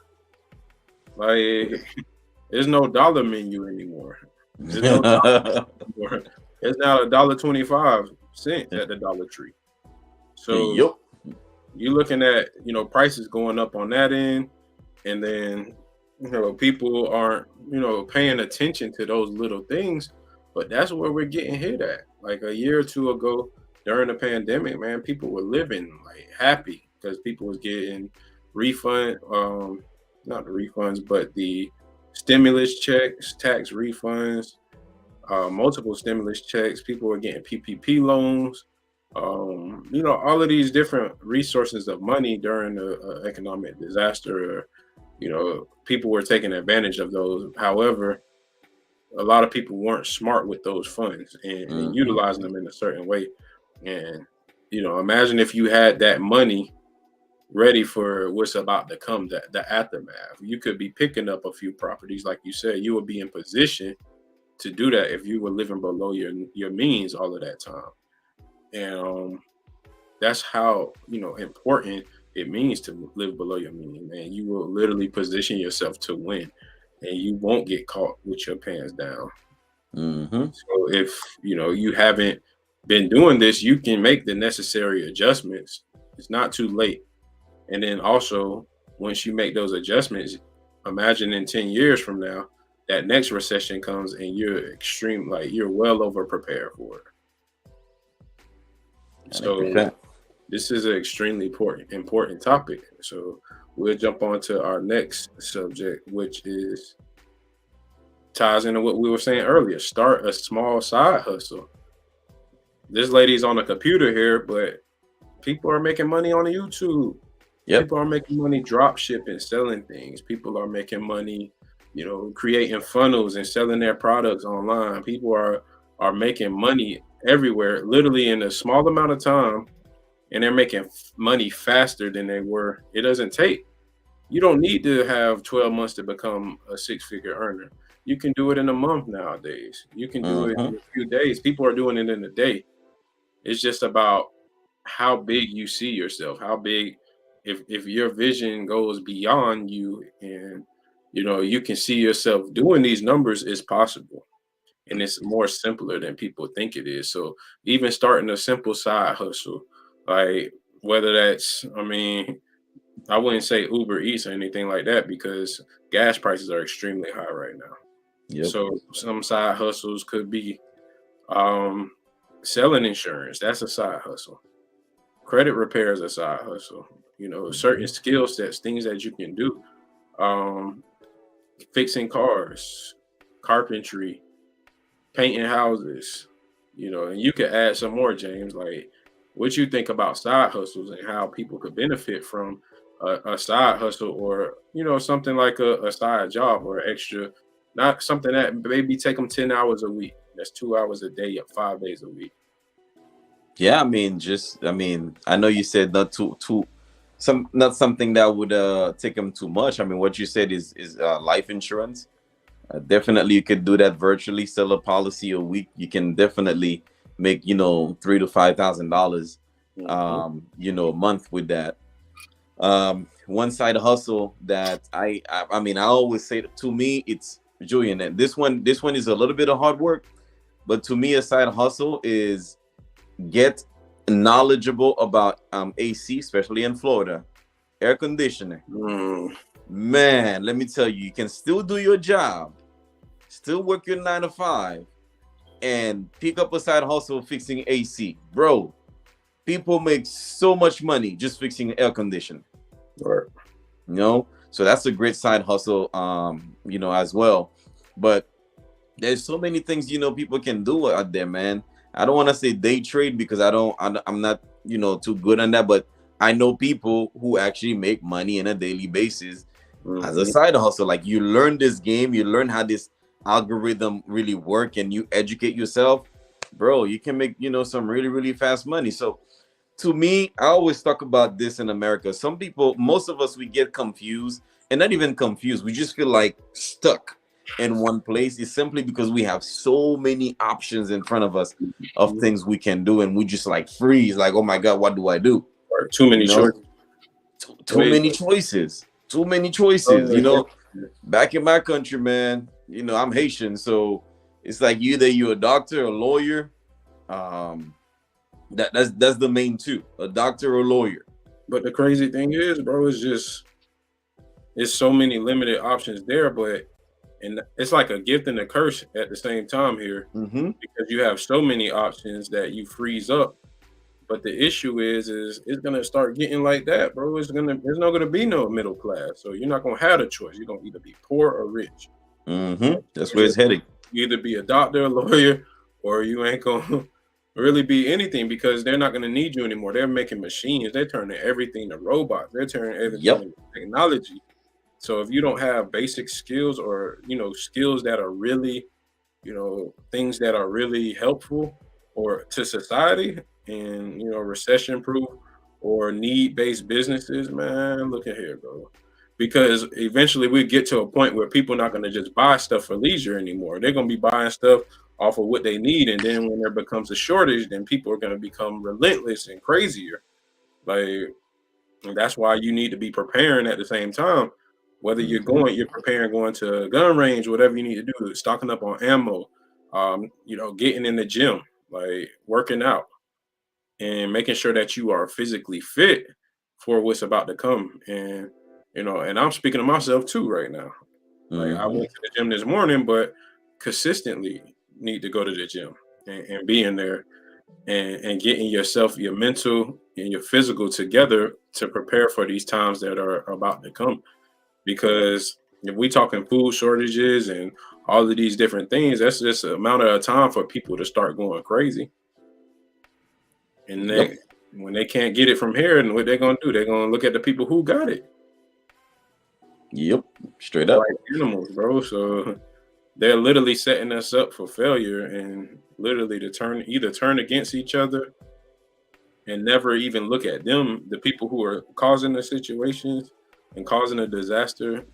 Like, there's no dollar menu anymore. There's no dollar anymore. It's now $1.25 at the Dollar Tree. So you're looking at prices going up on that end, and then people aren't paying attention to those little things. But that's where we're getting hit at. Like a year or two ago during the pandemic, man, people were living like happy because people was getting not the refunds, but the stimulus checks, tax refunds, multiple stimulus checks. People were getting PPP loans. All of these different resources of money during the economic disaster. People were taking advantage of those. However, a lot of people weren't smart with those funds and utilizing them in a certain way. And imagine if you had that money ready for what's about to come, the aftermath. You could be picking up a few properties, like you said. You would be in position to do that if you were living below your means all of that time. And that's how important it means to live below your means, man. You will literally position yourself to win, and you won't get caught with your pants down. So if you haven't been doing this, you can make the necessary adjustments. It's not too late. And then also, once you make those adjustments, imagine in 10 years from now, that next recession comes and you're well over prepared for it. 100%. So this is an extremely important topic. So we'll jump on to our next subject, which ties into what we were saying earlier. Start a small side hustle. This lady's on a computer here, but people are making money on YouTube. People are making money drop shipping, selling things. People are making money, creating funnels and selling their products online. People are making money everywhere, literally in a small amount of time, and they're making money faster than they were. It doesn't take. You don't need to have 12 months to become a six-figure earner. You can do it in a month nowadays. You can do it in a few days. People are doing it in a day. It's just about how big you see yourself, how big. If your vision goes beyond you, and you can see yourself doing these numbers, is possible, and it's more simpler than people think it is. So even starting a simple side hustle, like whether that's, I wouldn't say Uber Eats or anything like that, because gas prices are extremely high right now. So some side hustles could be selling insurance. That's a side hustle. Credit repair is a side hustle. Certain skill sets, things that you can do. Fixing cars, carpentry, painting houses, and you could add some more, James, like what you think about side hustles and how people could benefit from a side hustle, or something like a side job or extra, not something that maybe take them 10 hours a week. That's 2 hours a day, 5 days a week. Yeah, I mean, I know you said not not something that would take them too much. I mean, what you said is life insurance. Definitely, you could do that virtually. Sell a policy a week. You can definitely make $3,000 to $5,000, a month with that. One side hustle that I always say, to me, it's Julian. And this one is a little bit of hard work, but to me, a side hustle is get knowledgeable about AC, especially in Florida, air conditioning. Man, let me tell you, you can still do your job, still work your 9 to 5, and pick up a side hustle fixing AC. Bro, people make so much money just fixing air conditioning. Right. So that's a great side hustle, as well. But there's so many things, people can do out there, man. I don't want to say day trade because I'm not, too good on that, but I know people who actually make money on a daily basis as a side hustle. Like, you learn this game, you learn how this algorithm really work, and you educate yourself, bro, you can make, some really, really fast money. So to me, I always talk about this in America. Some people, most of us, we get confused, and not even confused. We just feel like stuck in one place. It's simply because we have so many options in front of us of things we can do, and we just like freeze, like, oh my God, what do I do? Or too many choices. Too many choices. Too many choices. Back in my country, man, I'm Haitian, so it's like either you're a doctor, a lawyer. That's the main two, a doctor or a lawyer. But the crazy thing is, bro, it's so many limited options there, and it's like a gift and a curse at the same time here, because you have so many options that you freeze up. But the issue is it's gonna start getting like that, bro. There's not gonna be no middle class, so you're not gonna have a choice. You're gonna either be poor or rich. That's where it's heading. You either be a doctor, a lawyer, or you ain't gonna really be anything, because they're not gonna need you anymore. They're making machines. They're turning everything to robots. They're turning everything into technology. So if you don't have basic skills, or skills that are really, things that are really helpful or to society, and recession-proof or need-based businesses, man, look at here, bro. Because eventually we get to a point where people are not going to just buy stuff for leisure anymore. They're going to be buying stuff off of what they need, and then when there becomes a shortage, then people are going to become relentless and crazier. Like, and that's why you need to be preparing at the same time. Whether you're preparing, going to a gun range, whatever you need to do, stocking up on ammo, getting in the gym, like working out, and making sure that you are physically fit for what's about to come. And and I'm speaking to myself too right now. Like, I went to the gym this morning, but consistently need to go to the gym and be in there and getting yourself, your mental and your physical together to prepare for these times that are about to come. Because if we talking food shortages and all of these different things, that's just a matter of time for people to start going crazy. And then when they can't get it from here, and what they're gonna do, they're gonna look at the people who got it. Yep, straight up. Like animals, bro. So they're literally setting us up for failure, and literally to either turn against each other and never even look at them, the people who are causing the situations and causing a disaster.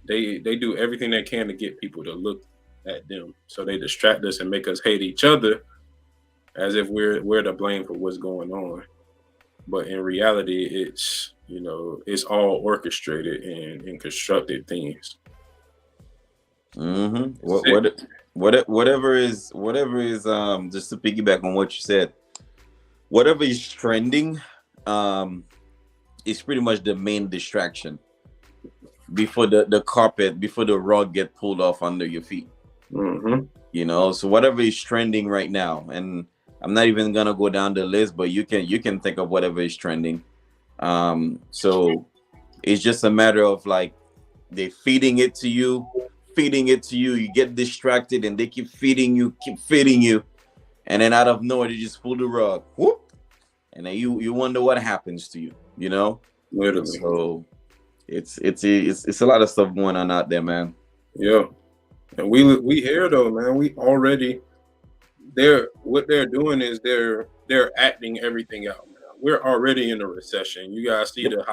They do everything they can to get people to look at them. So they distract us and make us hate each other, as if we're to blame for what's going on. But in reality, it's it's all orchestrated and constructed things. Whatever is just to piggyback on what you said, whatever is trending is pretty much the main distraction before the rug get pulled off under your feet. So whatever is trending right now, and I'm not even gonna go down the list, but you can think of whatever is trending. So it's just a matter of like they feeding it to you, you get distracted, and they keep feeding you, and then out of nowhere they just pull the rug. Whoop. and then you wonder what happens to you, you know. Literally. So it's a lot of stuff going on out there, man. Yeah, and we here though, man. We already what they're doing is they're acting everything out, man. We're already in a recession. You guys see the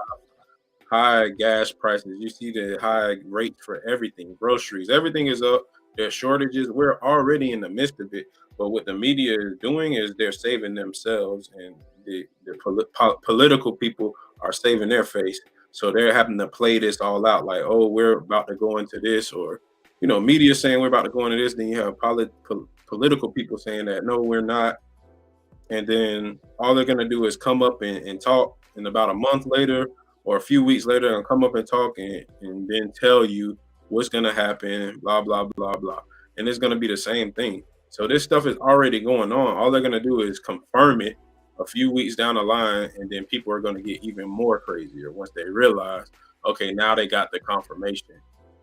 high gas prices. You see the high rates for everything, groceries, everything is up. There's shortages. We're already in the midst of it. But what the media is doing is they're saving themselves, and the political people are saving their face. So they're having to play this all out like, oh, we're about to go into this, or, you know, media saying we're about to go into this. Then you have political people saying that, no, we're not. And then all they're going to do is come up and talk, and about a month later or a few weeks later, and come up and talk and then tell you what's going to happen, blah, blah, blah, blah. And it's going to be the same thing. So this stuff is already going on. All they're going to do is confirm it a few weeks down the line, and then people are going to get even more crazier once they realize, okay, now they got the confirmation.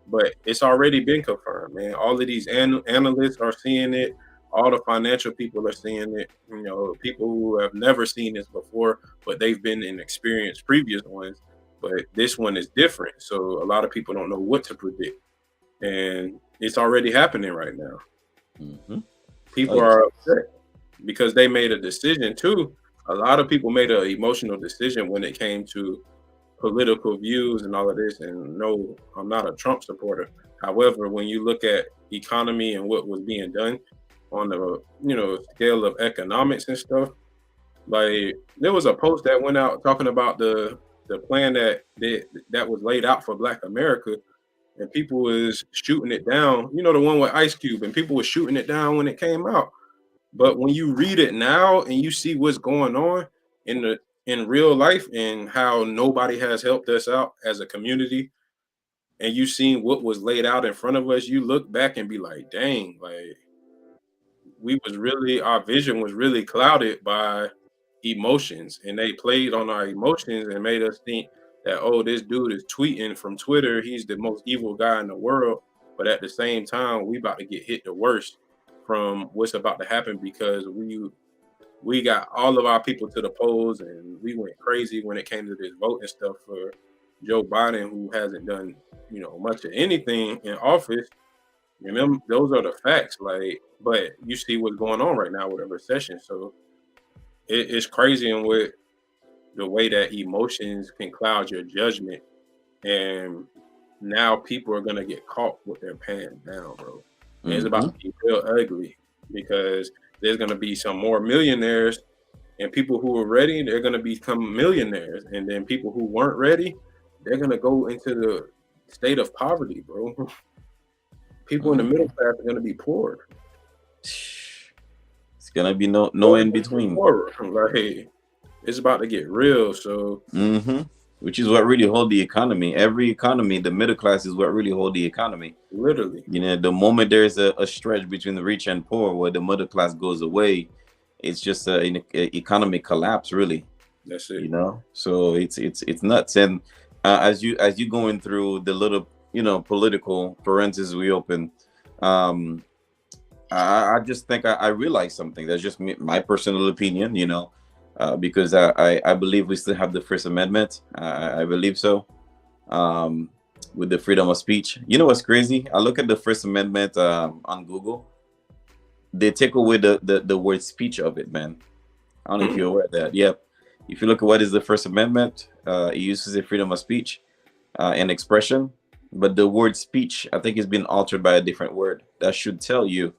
But it's already been confirmed, man. All of these analysts are seeing it. All the financial people are seeing it. You know, people who have never seen this before, but they've been in experienced previous ones. But this one is different. So a lot of people don't know what to predict. And it's already happening right now. Mm-hmm. People are upset because they made a decision too. A lot of people made an emotional decision when it came to political views and all of this. And no, I'm not a Trump supporter. However, when you look at economy and what was being done on the, you know, scale of economics and stuff, like there was a post that went out talking about the plan that was laid out for Black America, and people was shooting it down. You know, the one with Ice Cube, and people was shooting it down when it came out. But when you read it now and you see what's going on in real life and how nobody has helped us out as a community, and you seen what was laid out in front of us, you look back and be like, dang, like our vision was really clouded by emotions, and they played on our emotions and made us think that, oh, this dude is tweeting from Twitter, he's the most evil guy in the world. But at the same time, we about to get hit the worst from what's about to happen, because we got all of our people to the polls, and we went crazy when it came to this vote and stuff for Joe Biden, who hasn't done, you know, much of anything in office. Remember, those are the facts. Like, but you see what's going on right now with a recession. So it's crazy in what the way that emotions can cloud your judgment, and now people are gonna get caught with their pants down, bro. And it's about to be real ugly, because there's gonna be some more millionaires, and people who are ready, they're gonna become millionaires, and then people who weren't ready, they're gonna go into the state of poverty, bro. People in the middle class are gonna be poor. It's gonna be no in between. Like, it's about to get real. So, which is what really hold the economy. Every economy, the middle class is what really hold the economy. Literally, you know, the moment there's a stretch between the rich and poor, where the middle class goes away, it's just an economic collapse, really. That's it. You know, so it's nuts. And as you going through the little, you know, political parentheses we open, I just think I realized something. That's just my personal opinion, you know, because I believe we still have the First Amendment. I believe so, with the freedom of speech. You know what's crazy? I look at the First Amendment on Google. They take away the word speech of it, man. I don't know if you're aware of that. Yep. If you look at what is the First Amendment, it uses the freedom of speech and expression. But the word speech, I think, has been altered by a different word. That should tell you,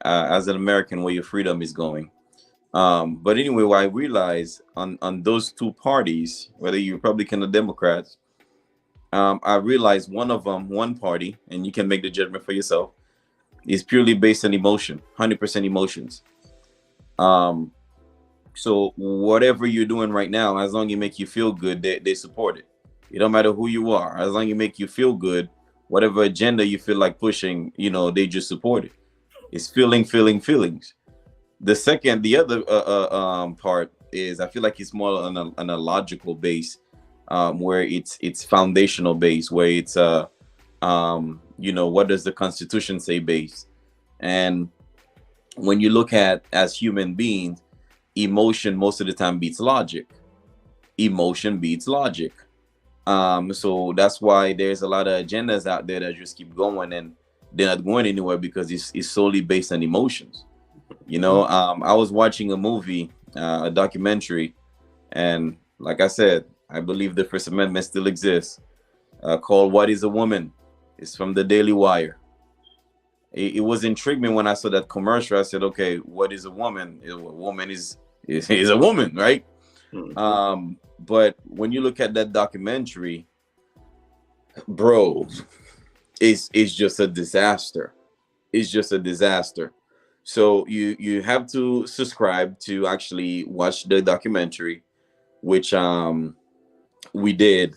as an American, where your freedom is going. But anyway, what I realize on those two parties, whether you're Republican or Democrats, I realized one party, and you can make the judgment for yourself, is purely based on emotion, 100% emotions. So whatever you're doing right now, as long as it make you feel good, they support it. It don't matter who you are, as long as it make you feel good, whatever agenda you feel like pushing, you know, they just support it. It's feelings. The other part is, I feel like it's more on a logical base, where it's foundational base, where it's you know, what does the Constitution say base? And when you look at, as human beings, emotion most of the time beats logic. Emotion beats logic. So that's why there's a lot of agendas out there that just keep going, and they're not going anywhere because it's solely based on emotions. You know, I was watching a movie, a documentary, and like I said, I believe the First Amendment still exists, called "What is a Woman?" It's from the Daily Wire. It was intriguing when I saw that commercial. I said, okay, what is a woman? A woman is a woman, right? Mm-hmm. But when you look at that documentary, bro, it's just a disaster. It's just a disaster. So you have to subscribe to actually watch the documentary, which we did,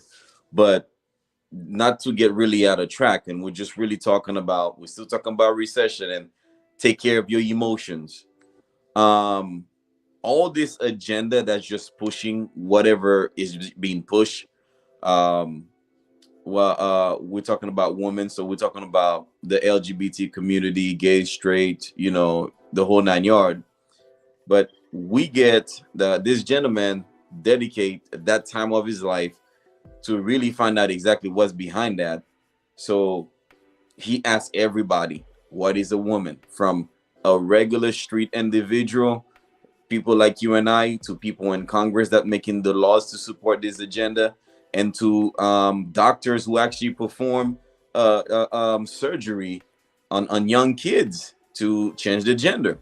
but not to get really out of track. And we're still talking about recession and take care of your emotions. All this agenda that's just pushing whatever is being pushed. We're talking about women, so we're talking about the LGBT community, gay, straight, you know, the whole 9 yards. But we get this gentleman dedicate that time of his life to really find out exactly what's behind that. So he asked everybody, what is a woman? From a regular street individual, people like you and I, to people in Congress that making the laws to support this agenda, and to doctors who actually perform surgery on young kids to change the gender.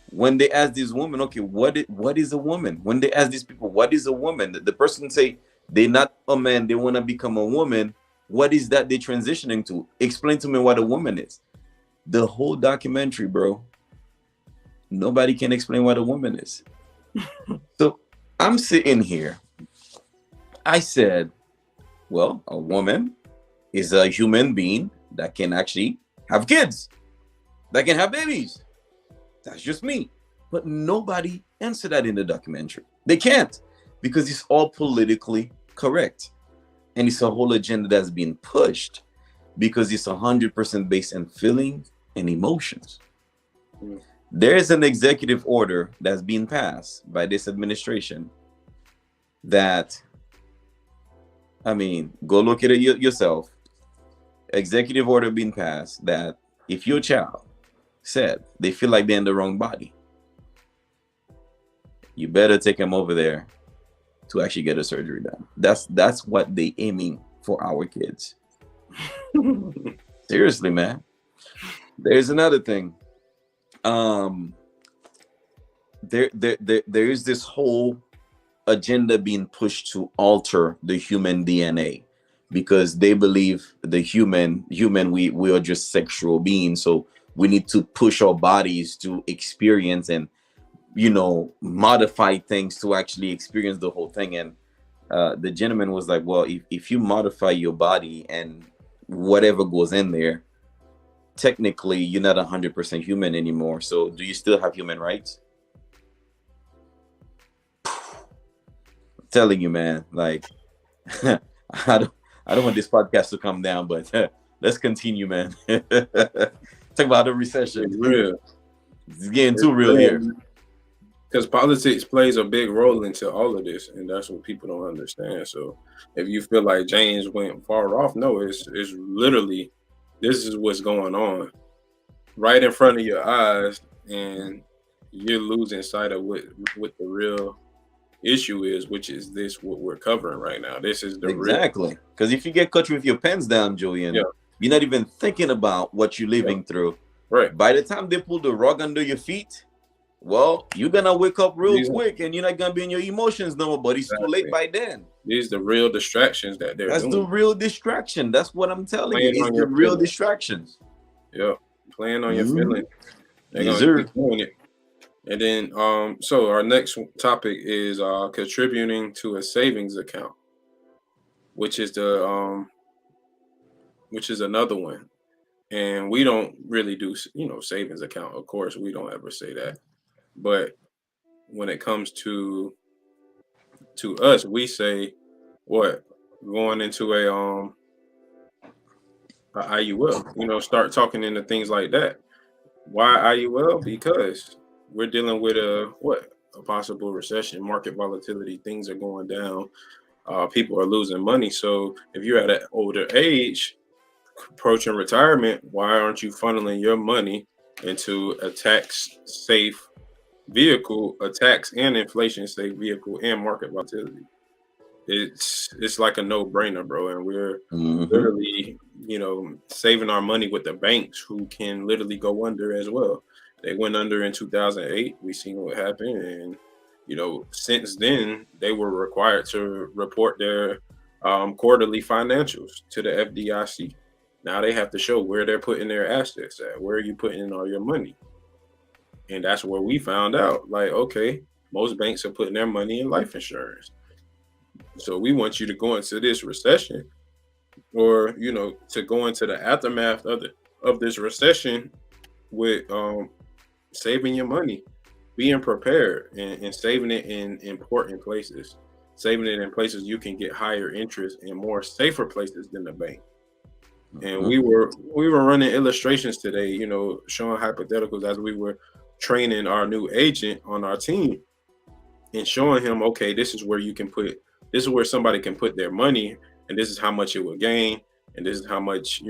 When they ask this woman, okay, what is a woman? When they ask these people, what is a woman? The person say they're not a man, they want to become a woman. What is that they're transitioning to? Explain to me what a woman is. The whole documentary, bro, nobody can explain what a woman is. So I'm sitting here. I said, well, a woman is a human being that can actually have kids, that can have babies. That's just me. But nobody answered that in the documentary. They can't, because it's all politically correct. And it's a whole agenda that's being pushed because it's 100% based on feelings and emotions. There is an executive order that's being passed by this administration that, I mean, go look at it yourself. Executive order being passed that if your child said they feel like they're in the wrong body, you better take them over there to actually get a surgery done. That's what they aiming for our kids. Seriously, man. There's another thing. There is this whole agenda being pushed to alter the human DNA, because they believe the human we are just sexual beings, so we need to push our bodies to experience and, you know, modify things to actually experience the whole thing. And the gentleman was like, well, if you modify your body and whatever goes in there, technically you're not 100% human anymore. So do you still have human rights? I'm telling you, man, like I don't want this podcast to come down, but let's continue, man. Talk about the recession. It's real. It's getting too real here. Because politics plays a big role into all of this, and that's what people don't understand. So if you feel like James went far off, no, it's literally, this is what's going on right in front of your eyes, and you're losing sight of what the real issue is, which is this, what we're covering right now. This is the exactly. Because if you get caught with your pants down, Julian, you're not even thinking about what you're living through. Right. By the time they pull the rug under your feet, well, you're gonna wake up real quick, and you're not gonna be in your emotions no more. But it's too late by then. These are the real distractions that they're doing. The real distraction. That's what I'm telling you. It's the real distractions. Yeah, playing on your feelings. They're gonna keep doing it. And then, so our next topic is contributing to a savings account, which is another one. And we don't really do, savings account. Of course, we don't ever say that. But when it comes to us, we say, what, going into a IUL, start talking into things like that. Why IUL? Because we're dealing with a possible recession, market volatility, things are going down. People are losing money. So if you're at an older age, approaching retirement, why aren't you funneling your money into a tax safe vehicle, a tax and inflation safe vehicle, and market volatility? It's like a no-brainer, bro. And we're literally, saving our money with the banks, who can literally go under as well. They went under in 2008. We seen what happened, and since then they were required to report their quarterly financials to the FDIC. Now they have to show where they're putting their assets at. Where are you putting in all your money? And that's where we found out, like, okay, most banks are putting their money in life insurance. So we want you to go into this recession, or to go into the aftermath of this recession with saving your money, being prepared, and saving it in important places, saving it in places you can get higher interest and more safer places than the bank. And we were running illustrations today, showing hypotheticals as we were training our new agent on our team, and showing him, okay, this is where somebody can put their money, and this is how much it will gain, and this is how much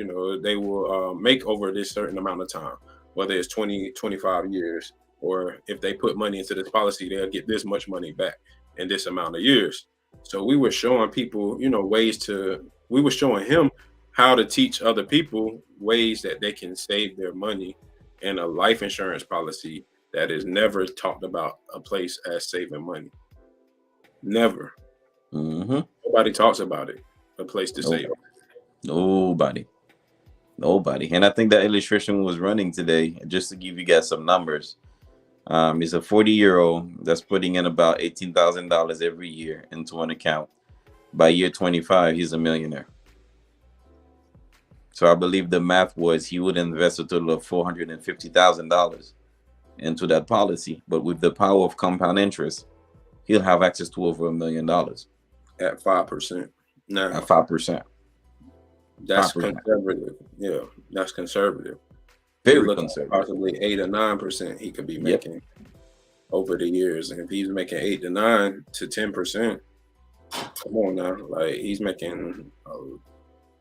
they will make over this certain amount of time, whether it's 20, 25 years, or if they put money into this policy, they'll get this much money back in this amount of years. So we were showing people, we were showing him how to teach other people ways that they can save their money in a life insurance policy that is never talked about a place as saving money. Never. Nobody talks about it, a place to save. Nobody. And I think that illustration was running today, just to give you guys some numbers. It's a 40-year-old that's putting in about $18,000 every year into an account. By year 25, he's a millionaire. So I believe the math was he would invest a total of $450,000 into that policy, but with the power of compound interest, he'll have access to over $1 million at 5%. Now, at 5%. That's 5%. Conservative. Yeah, that's conservative. Very conservative. Possibly 8 or 9% he could be making over the years. And if he's making 8 to 9 to 10%, come on now, like, he's making a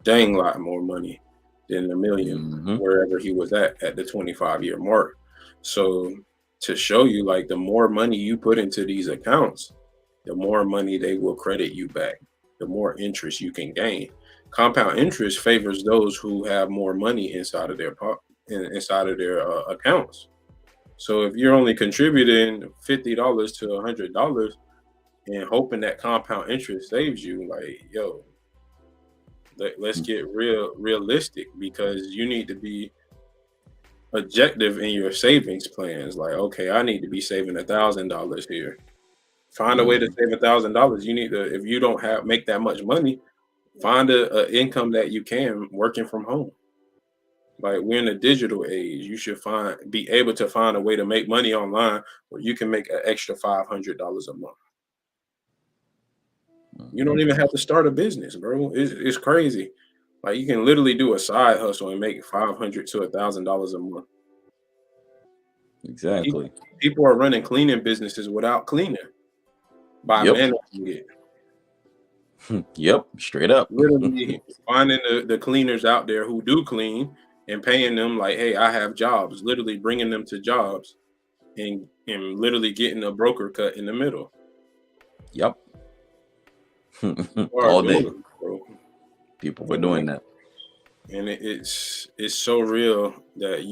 dang lot more money than $1 million wherever he was at the 25-year mark. So to show you, like, the more money you put into these accounts, the more money they will credit you back, the more interest you can gain. Compound interest favors those who have more money inside of their accounts. So if you're only contributing $50 to $100 and hoping that compound interest saves you, like, yo, let's get realistic, because you need to be objective in your savings plans. Like, okay, I need to be saving $1,000 here. Find a way to save $1,000. You need to, if you don't make that much money, find a income that you can working from home. Like, we're in a digital age. You should be able to find a way to make money online where you can make an extra $500 a month. You don't even have to start a business, bro. It's crazy. Like, you can literally do a side hustle and make $500 to $1,000 a month. Exactly. People are running cleaning businesses without cleaning by managing it. Yep, straight up. Literally finding the cleaners out there who do clean and paying them, like, hey, I have jobs. Literally bringing them to jobs and literally getting a broker cut in the middle. Yep. All day, bro. People were doing that, and it's so real that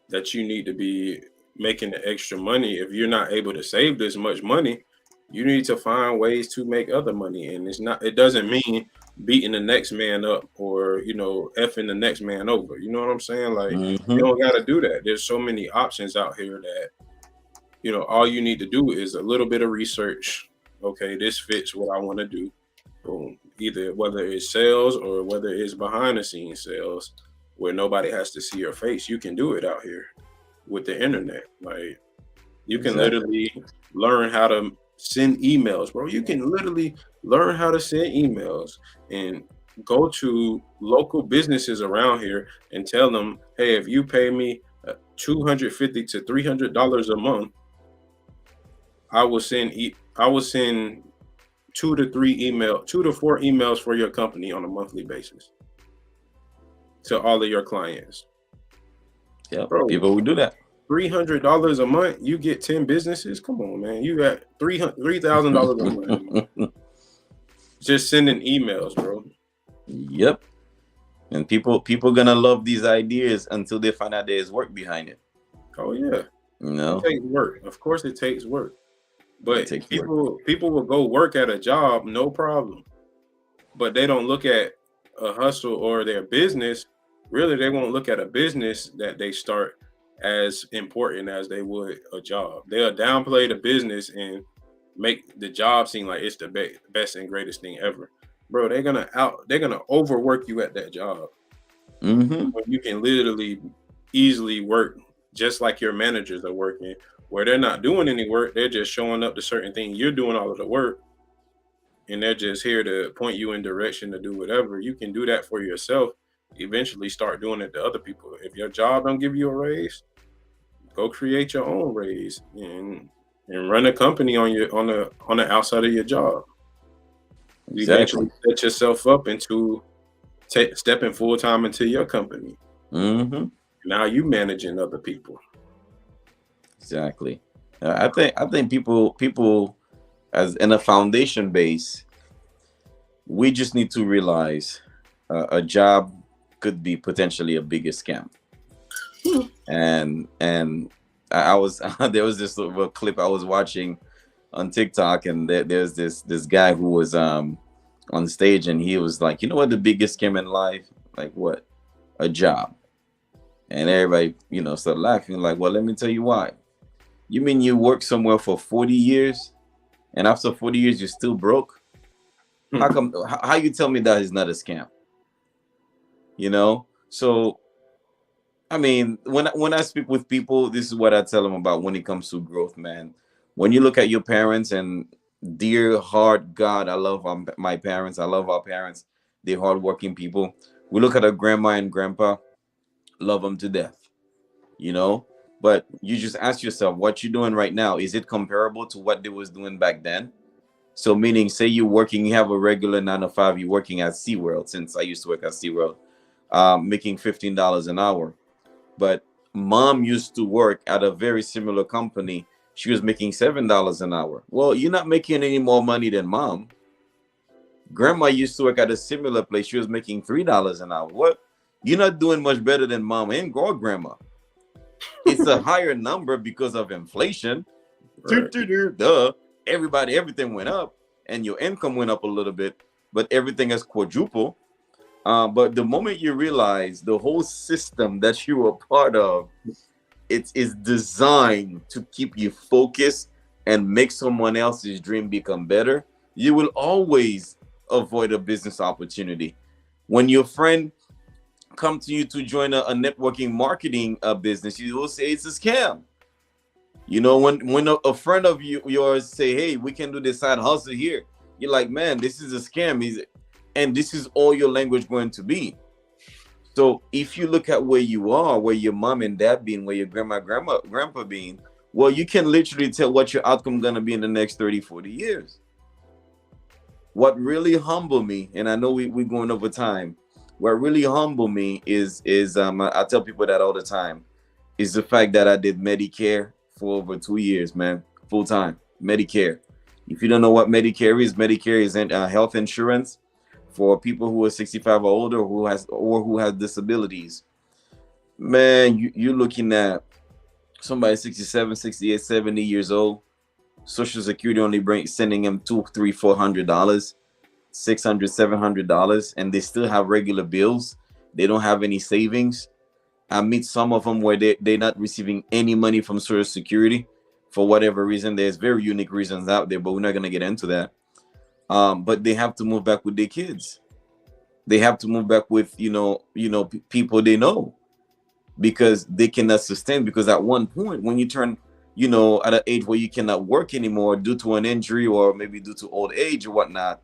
that you need to be making the extra money. If you're not able to save this much money, you need to find ways to make other money. And it doesn't mean beating the next man up or effing the next man over. You know what I'm saying? Like, you don't got to do that. There's so many options out here that all you need to do is a little bit of research. Okay, this fits what I want to do. Boom. Either whether it's sales or whether it's behind the scenes sales where nobody has to see your face, you can do it out here with the internet. Like, you can literally learn how to send emails, bro. You can literally learn how to send emails and go to local businesses around here and tell them, hey, if you pay me $250 to $300 a month, I will send 2 to 4 emails for your company on a monthly basis to all of your clients. Yeah, bro, people will do that. $300 a month, you get 10 businesses. Come on, man, you got $3,000 a month. Just sending emails, bro. Yep. And people gonna love these ideas until they find out there's work behind it. Oh yeah, it takes work. Of course, it takes work. But people will go work at a job, no problem. But they don't look at a hustle or their business. Really, they won't look at a business that they start as important as they would a job. They'll downplay the business and make the job seem like it's the best and greatest thing ever. Bro, they're gonna overwork you at that job. Mm-hmm. When you can literally easily work just like your managers are working, where they're not doing any work, they're just showing up to certain things. You're doing all of the work, and they're just here to point you in direction to do whatever. You can do that for yourself. Eventually, start doing it to other people. If your job don't give you a raise, go create your own raise and run a company on the outside of your job. You eventually set yourself up into stepping full time into your company. Mm-hmm. Now you managing other people. Exactly. I think people as in a foundation base, we just need to realize a job could be potentially a bigger scam. And I was there was this little clip I was watching on TikTok, and there's this guy who was on stage, and he was like, you know what the biggest scam in life? Like what? A job. And everybody, started laughing, like, well, let me tell you why. You mean you work somewhere for 40 years and after 40 years you're still broke? How come? How you tell me that is not a scam? So I mean, when I speak with people, this is what I tell them about when it comes to growth, man. When you look at your parents, and dear heart God, I love my parents. I love our parents. They're hardworking people. We look at our grandma and grandpa, love them to death, But you just ask yourself, what you're doing right now, is it comparable to what they was doing back then? So meaning, say you're working, you have a regular 9 to 5, you're working at SeaWorld, since I used to work at SeaWorld, making $15 an hour. But mom used to work at a very similar company. She was making $7 an hour. Well, you're not making any more money than mom. Grandma used to work at a similar place. She was making $3 an hour. What? You're not doing much better than mom and grandma. It's a higher number because of inflation. Right. Duh. Everything went up, and your income went up a little bit, but everything is quadruple. But the moment you realize the whole system that you are part of, it is designed to keep you focused and make someone else's dream become better, you will always avoid a business opportunity. When your friend come to you to join a networking marketing business, you will say it's a scam. When a friend of yours say, hey, we can do this side hustle here, you're like, man, this is a scam. And this is all your language going to be. So if you look at where you are, where your mom and dad being, where your grandpa being, well, you can literally tell what your outcome going to be in the next 30, 40 years. What really humbled me, and I know we're going over time, what really humbled me is I tell people that all the time, is the fact that I did Medicare for over 2 years, man, full time, Medicare. If you don't know what Medicare is health insurance for people who are 65 or older, who has disabilities. Man, you're looking at somebody 67, 68, 70 years old. Social Security only sending them $200, $300, $400, $600, $700, and they still have regular bills. They don't have any savings. I meet some of them where they're not receiving any money from Social Security for whatever reason. There's very unique reasons out there, but we're not going to get into that. But they have to move back with their kids. They have to move back with, people they know, because they cannot sustain. Because at one point, when you turn, at an age where you cannot work anymore due to an injury or maybe due to old age or whatnot,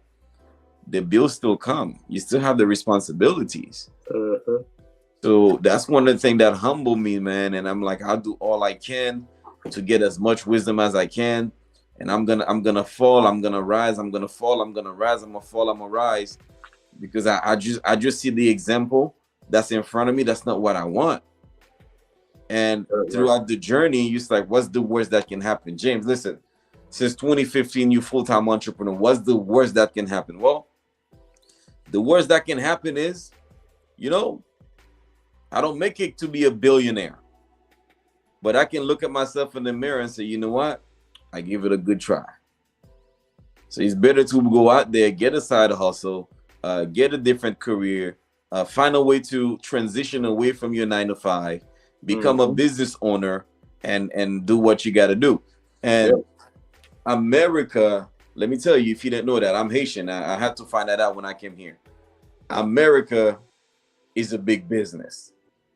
the bills still come. You still have the responsibilities. Uh-huh. So that's one of the things that humbled me, man. And I'm like, I'll do all I can to get as much wisdom as I can and I'm gonna fall, I'm gonna rise, I'm gonna fall, I'm gonna rise, I'm gonna fall, I'm gonna rise, because I just see the example that's in front of me. That's not what I want. And throughout the journey, you're just like, what's the worst that can happen? James, listen, since 2015, you full-time entrepreneur. What's the worst that can happen? Well, the worst that can happen is, I don't make it to be a billionaire, but I can look at myself in the mirror and say, you know what? I give it a good try. So it's better to go out there, get a side hustle, get a different career, find a way to transition away from your 9 to 5, become a business owner, and do what you got to do. And America, let me tell you, if you didn't know that, I'm Haitian. I had to find that out when I came here. America is a big business.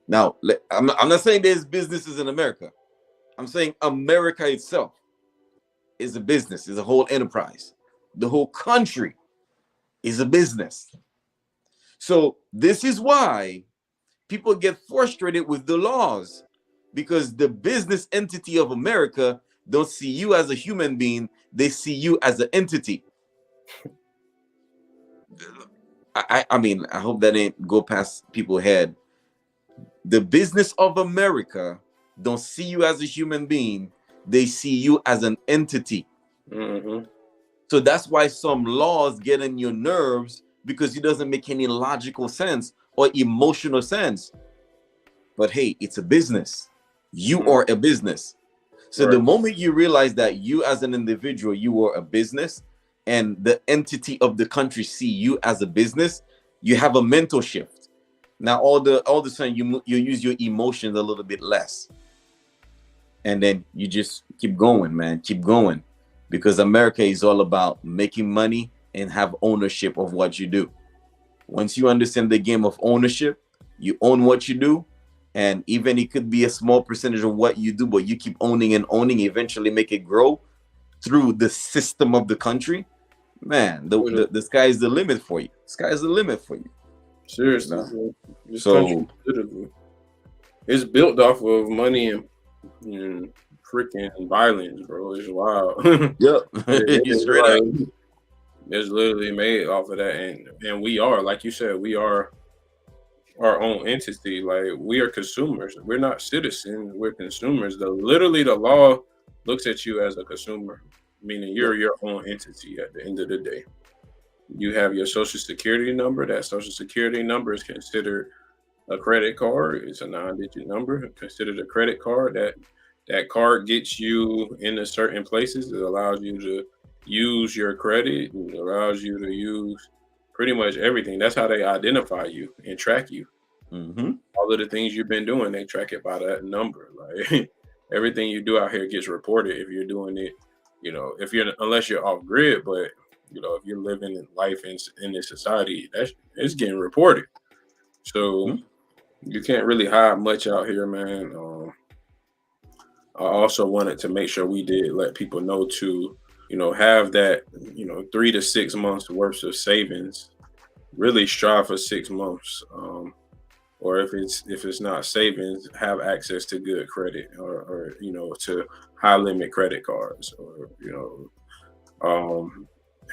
Now, I'm not saying there's businesses in America. I'm saying America itself is a business, is a whole enterprise. The whole country is a business. So this is why people get frustrated with the laws, because the business entity of America don't see you as a human being. They see you as an entity. I mean, I hope that ain't go past people's head. The business of America don't see you as a human being. They see you as an entity. So that's why some laws get in your nerves, because it doesn't make any logical sense or emotional sense. But hey, it's a business. You are a business. So the moment you realize that you as an individual, you are a business, and the entity of the country see you as a business, you have a mental shift. Now all of a sudden you use your emotions a little bit less. And then you just keep going, man. Keep going. Because America is all about making money and have ownership of what you do. Once you understand the game of ownership, you own what you do. And even it could be a small percentage of what you do, but you keep owning and owning, eventually make it grow through the system of the country. Man, the sky is the limit for you. Sky is the limit for you. Seriously. This country, literally, it's built off of money and freaking violence, bro. It's wild. Yep. It's literally made off of that. And we are, like you said, we are our own entity. Like, we are consumers. We're not citizens. We're consumers. Literally, the law looks at you as a consumer, meaning you're your own entity at the end of the day. You have your social security number. That social security number is considered a credit card. It's a 9-digit number, considered a credit card. That card gets you into certain places. It allows you to use your credit. It allows you to use pretty much everything. That's how they identify you and track you. All of the things you've been doing, they track it by that number. Like, everything you do out here gets reported. If you're doing it, unless you're off grid, but if you're living life in this society, it's getting reported. So you can't really hide much out here, man. I also wanted to make sure we did let people know to, have that, 3 to 6 months worth of savings. Really strive for 6 months. Or if it's not savings, have access to good credit, or to high limit credit cards, or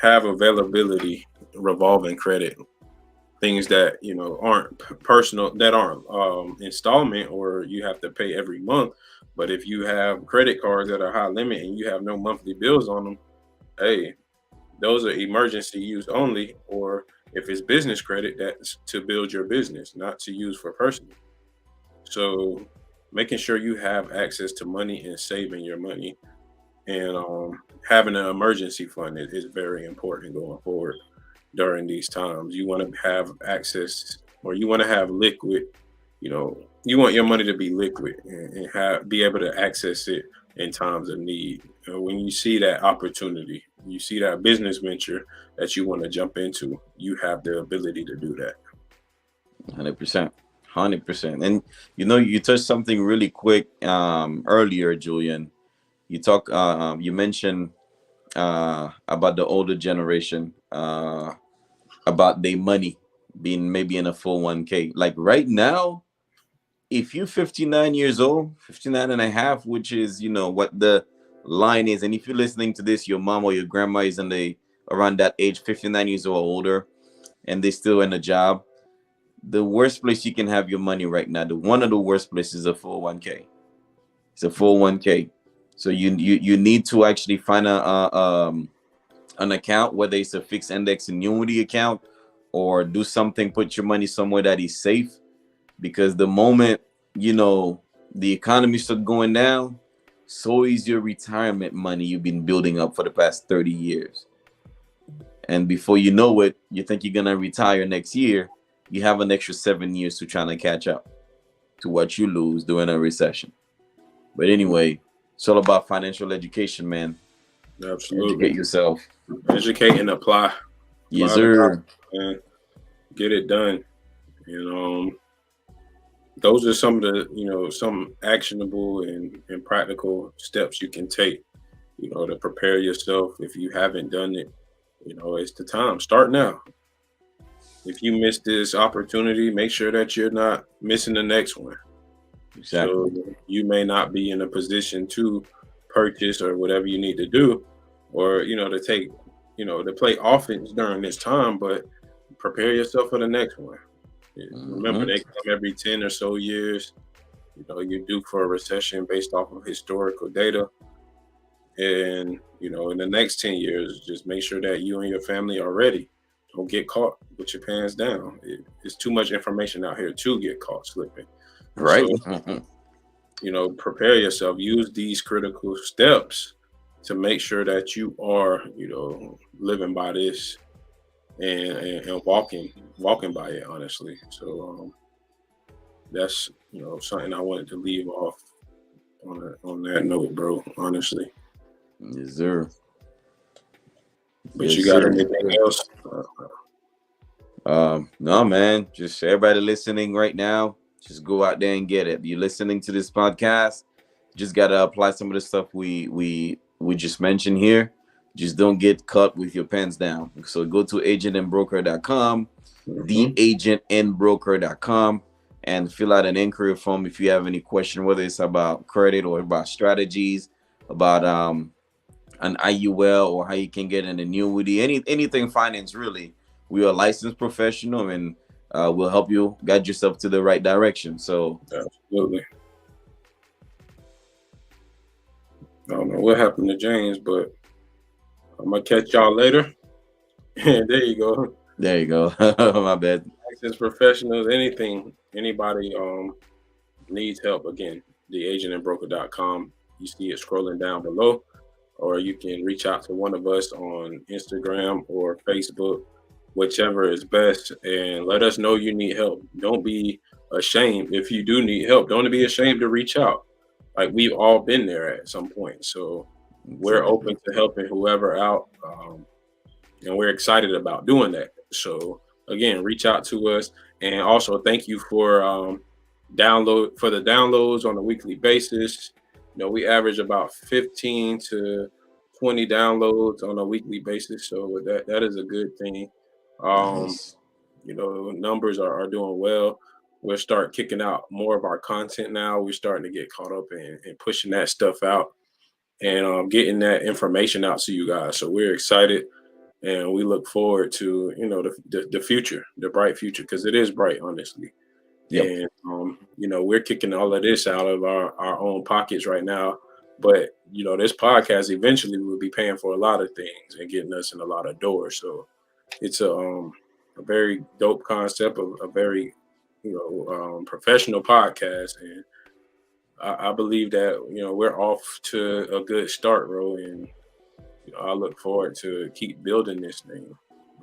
have availability, revolving credit, things that aren't personal, that aren't installment, or you have to pay every month. But if you have credit cards that are high limit and you have no monthly bills on them, hey, those are emergency use only. Or if it's business credit, that's to build your business, not to use for personal. So making sure you have access to money and saving your money, and having an emergency fund is very important going forward during these times. You want to have access, or you want to have liquid, you want your money to be liquid and be able to access it in times of need. When you see that opportunity, you see that business venture that you want to jump into, you have the ability to do that. 100%. And you touched something really quick earlier, Julian. You mentioned about the older generation, about their money being maybe in a 401k. Like right now, if you're 59 years old, 59 and a half, which is what the line is, and if you're listening to this, your mom or your grandma is around that age, 59 years or older, and they're still in a job, the worst place you can have your money right now, one of the worst places is a 401k. It's a 401k. So you need to actually find an account, whether it's a fixed index annuity account or do something, put your money somewhere that is safe, because the moment, the economy starts going down, so is your retirement money you've been building up for the past 30 years. And before you know it, you think you're going to retire next year. You have an extra 7 years to try to catch up to what you lose during a recession. But anyway, it's all about financial education, man. Absolutely. Educate yourself. Educate and apply. Yes, sir. And get it done. And those are some of the, some actionable and practical steps you can take, to prepare yourself. If you haven't done it, it's the time. Start now. If you miss this opportunity, make sure that you're not missing the next one. Exactly. So you may not be in a position to purchase or whatever you need to do, or, to take, to play offense during this time, but prepare yourself for the next one. Remember, they come every 10 or so years. You're due for a recession based off of historical data. And, in the next 10 years, just make sure that you and your family are ready. Don't get caught with your pants down. It's too much information out here to get caught slipping. Right. So, prepare yourself. Use these critical steps to make sure that you are, living by this and walking by it, honestly. So that's, something I wanted to leave off on that note, bro, honestly. Yes, sir. But you got anything else? No, man. Just everybody listening right now, just go out there and get it. You're listening to this podcast, just gotta apply some of the stuff we just mentioned here. Just don't get caught with your pants down. So go to agentandbroker.com, theagentandbroker.com, and fill out an inquiry form if you have any question, whether it's about credit or about strategies, about an IUL or how you can get an annuity, anything finance, really. We are a licensed professional, and we'll help you guide yourself to the right direction. So absolutely. I don't know what happened to James, but I'm gonna catch y'all later. There you go. There you go. My bad. Licensed professionals, anybody needs help, again, theagentandbroker.com. You see it scrolling down below, or you can reach out to one of us on Instagram or Facebook, whichever is best, and let us know you need help. Don't be ashamed if you do need help. Don't be ashamed to reach out. Like, we've all been there at some point. So we're open to helping whoever out, and we're excited about doing that. So again, reach out to us, and also thank you for the downloads on a weekly basis. We average about 15 to 20 downloads on a weekly basis, so that is a good thing. Nice. Numbers are doing well. We'll start kicking out more of our content now. We're starting to get caught up in pushing that stuff out and getting that information out to you guys. So we're excited, and we look forward to the future, the bright future, because it is bright, honestly. Yep. And we're kicking all of this out of our own pockets right now, but this podcast eventually will be paying for a lot of things and getting us in a lot of doors. So it's a very dope concept, of a very professional podcast, and I believe that we're off to a good start, bro, and I look forward to keep building this thing.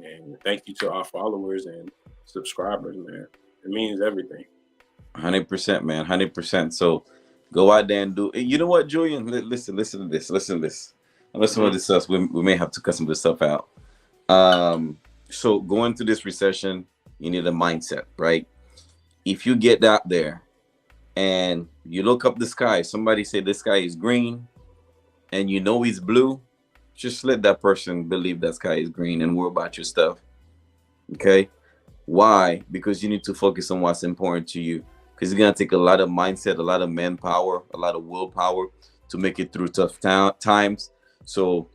And thank you to our followers and subscribers, man. It means everything. 100%, man. 100%. So go out there and do. You know what, Julian? Listen to this. Listen to this. I know some of this stuff we may have to cut some of this stuff out. So going through this recession, you need a mindset, right? If you get out there and you look up the sky, somebody say the sky is green, and it's blue, just let that person believe that sky is green and worry about your stuff. Okay? Why? Because you need to focus on what's important to you. Because it's going to take a lot of mindset, a lot of manpower, a lot of willpower to make it through tough times. So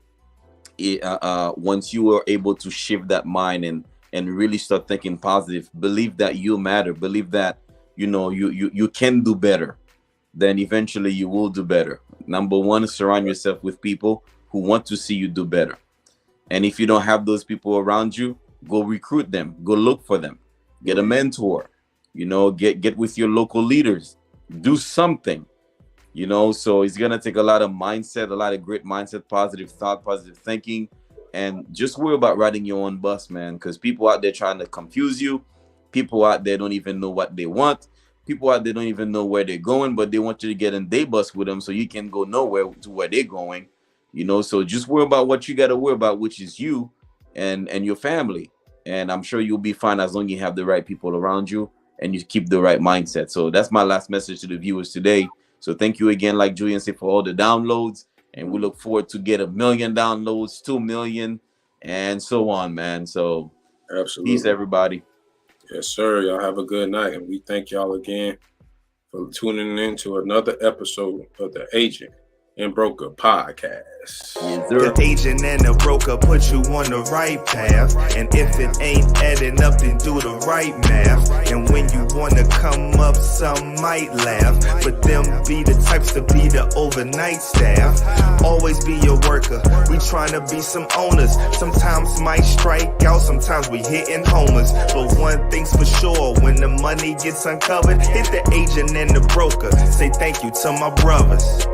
once you are able to shift that mind and really start thinking positive, believe that you matter, believe that you can do better, then eventually you will do better. Number one, surround yourself with people who want to see you do better. And if you don't have those people around you, go recruit them, go look for them, get a mentor, get with your local leaders, do something, so it's going to take a lot of mindset, a lot of great mindset, positive thought, positive thinking, and just worry about riding your own bus, man, because people out there trying to confuse you, people out there don't even know what they want, people out there don't even know where they're going, but they want you to get in their bus with them so you can go nowhere to where they're going, so just worry about what you got to worry about, which is you and your family. And I'm sure you'll be fine as long as you have the right people around you and you keep the right mindset. So that's my last message to the viewers today. So thank you again, like Julian said, for all the downloads. And we look forward to get 1 million downloads, 2 million, and so on, man. So absolutely. Peace, everybody. Yes, sir. Y'all have a good night. And we thank y'all again for tuning in to another episode of the Agent and Broker Podcast. Yes, sir. The agent and the broker put you on the right path. And if it ain't adding up, then do the right math. And when you wanna come up, some might laugh. But them be the types to be the overnight staff. Always be your worker. We tryna be some owners. Sometimes might strike out, sometimes we hitting homers. But one thing's for sure, when the money gets uncovered, hit the agent and the broker. Say thank you to my brothers.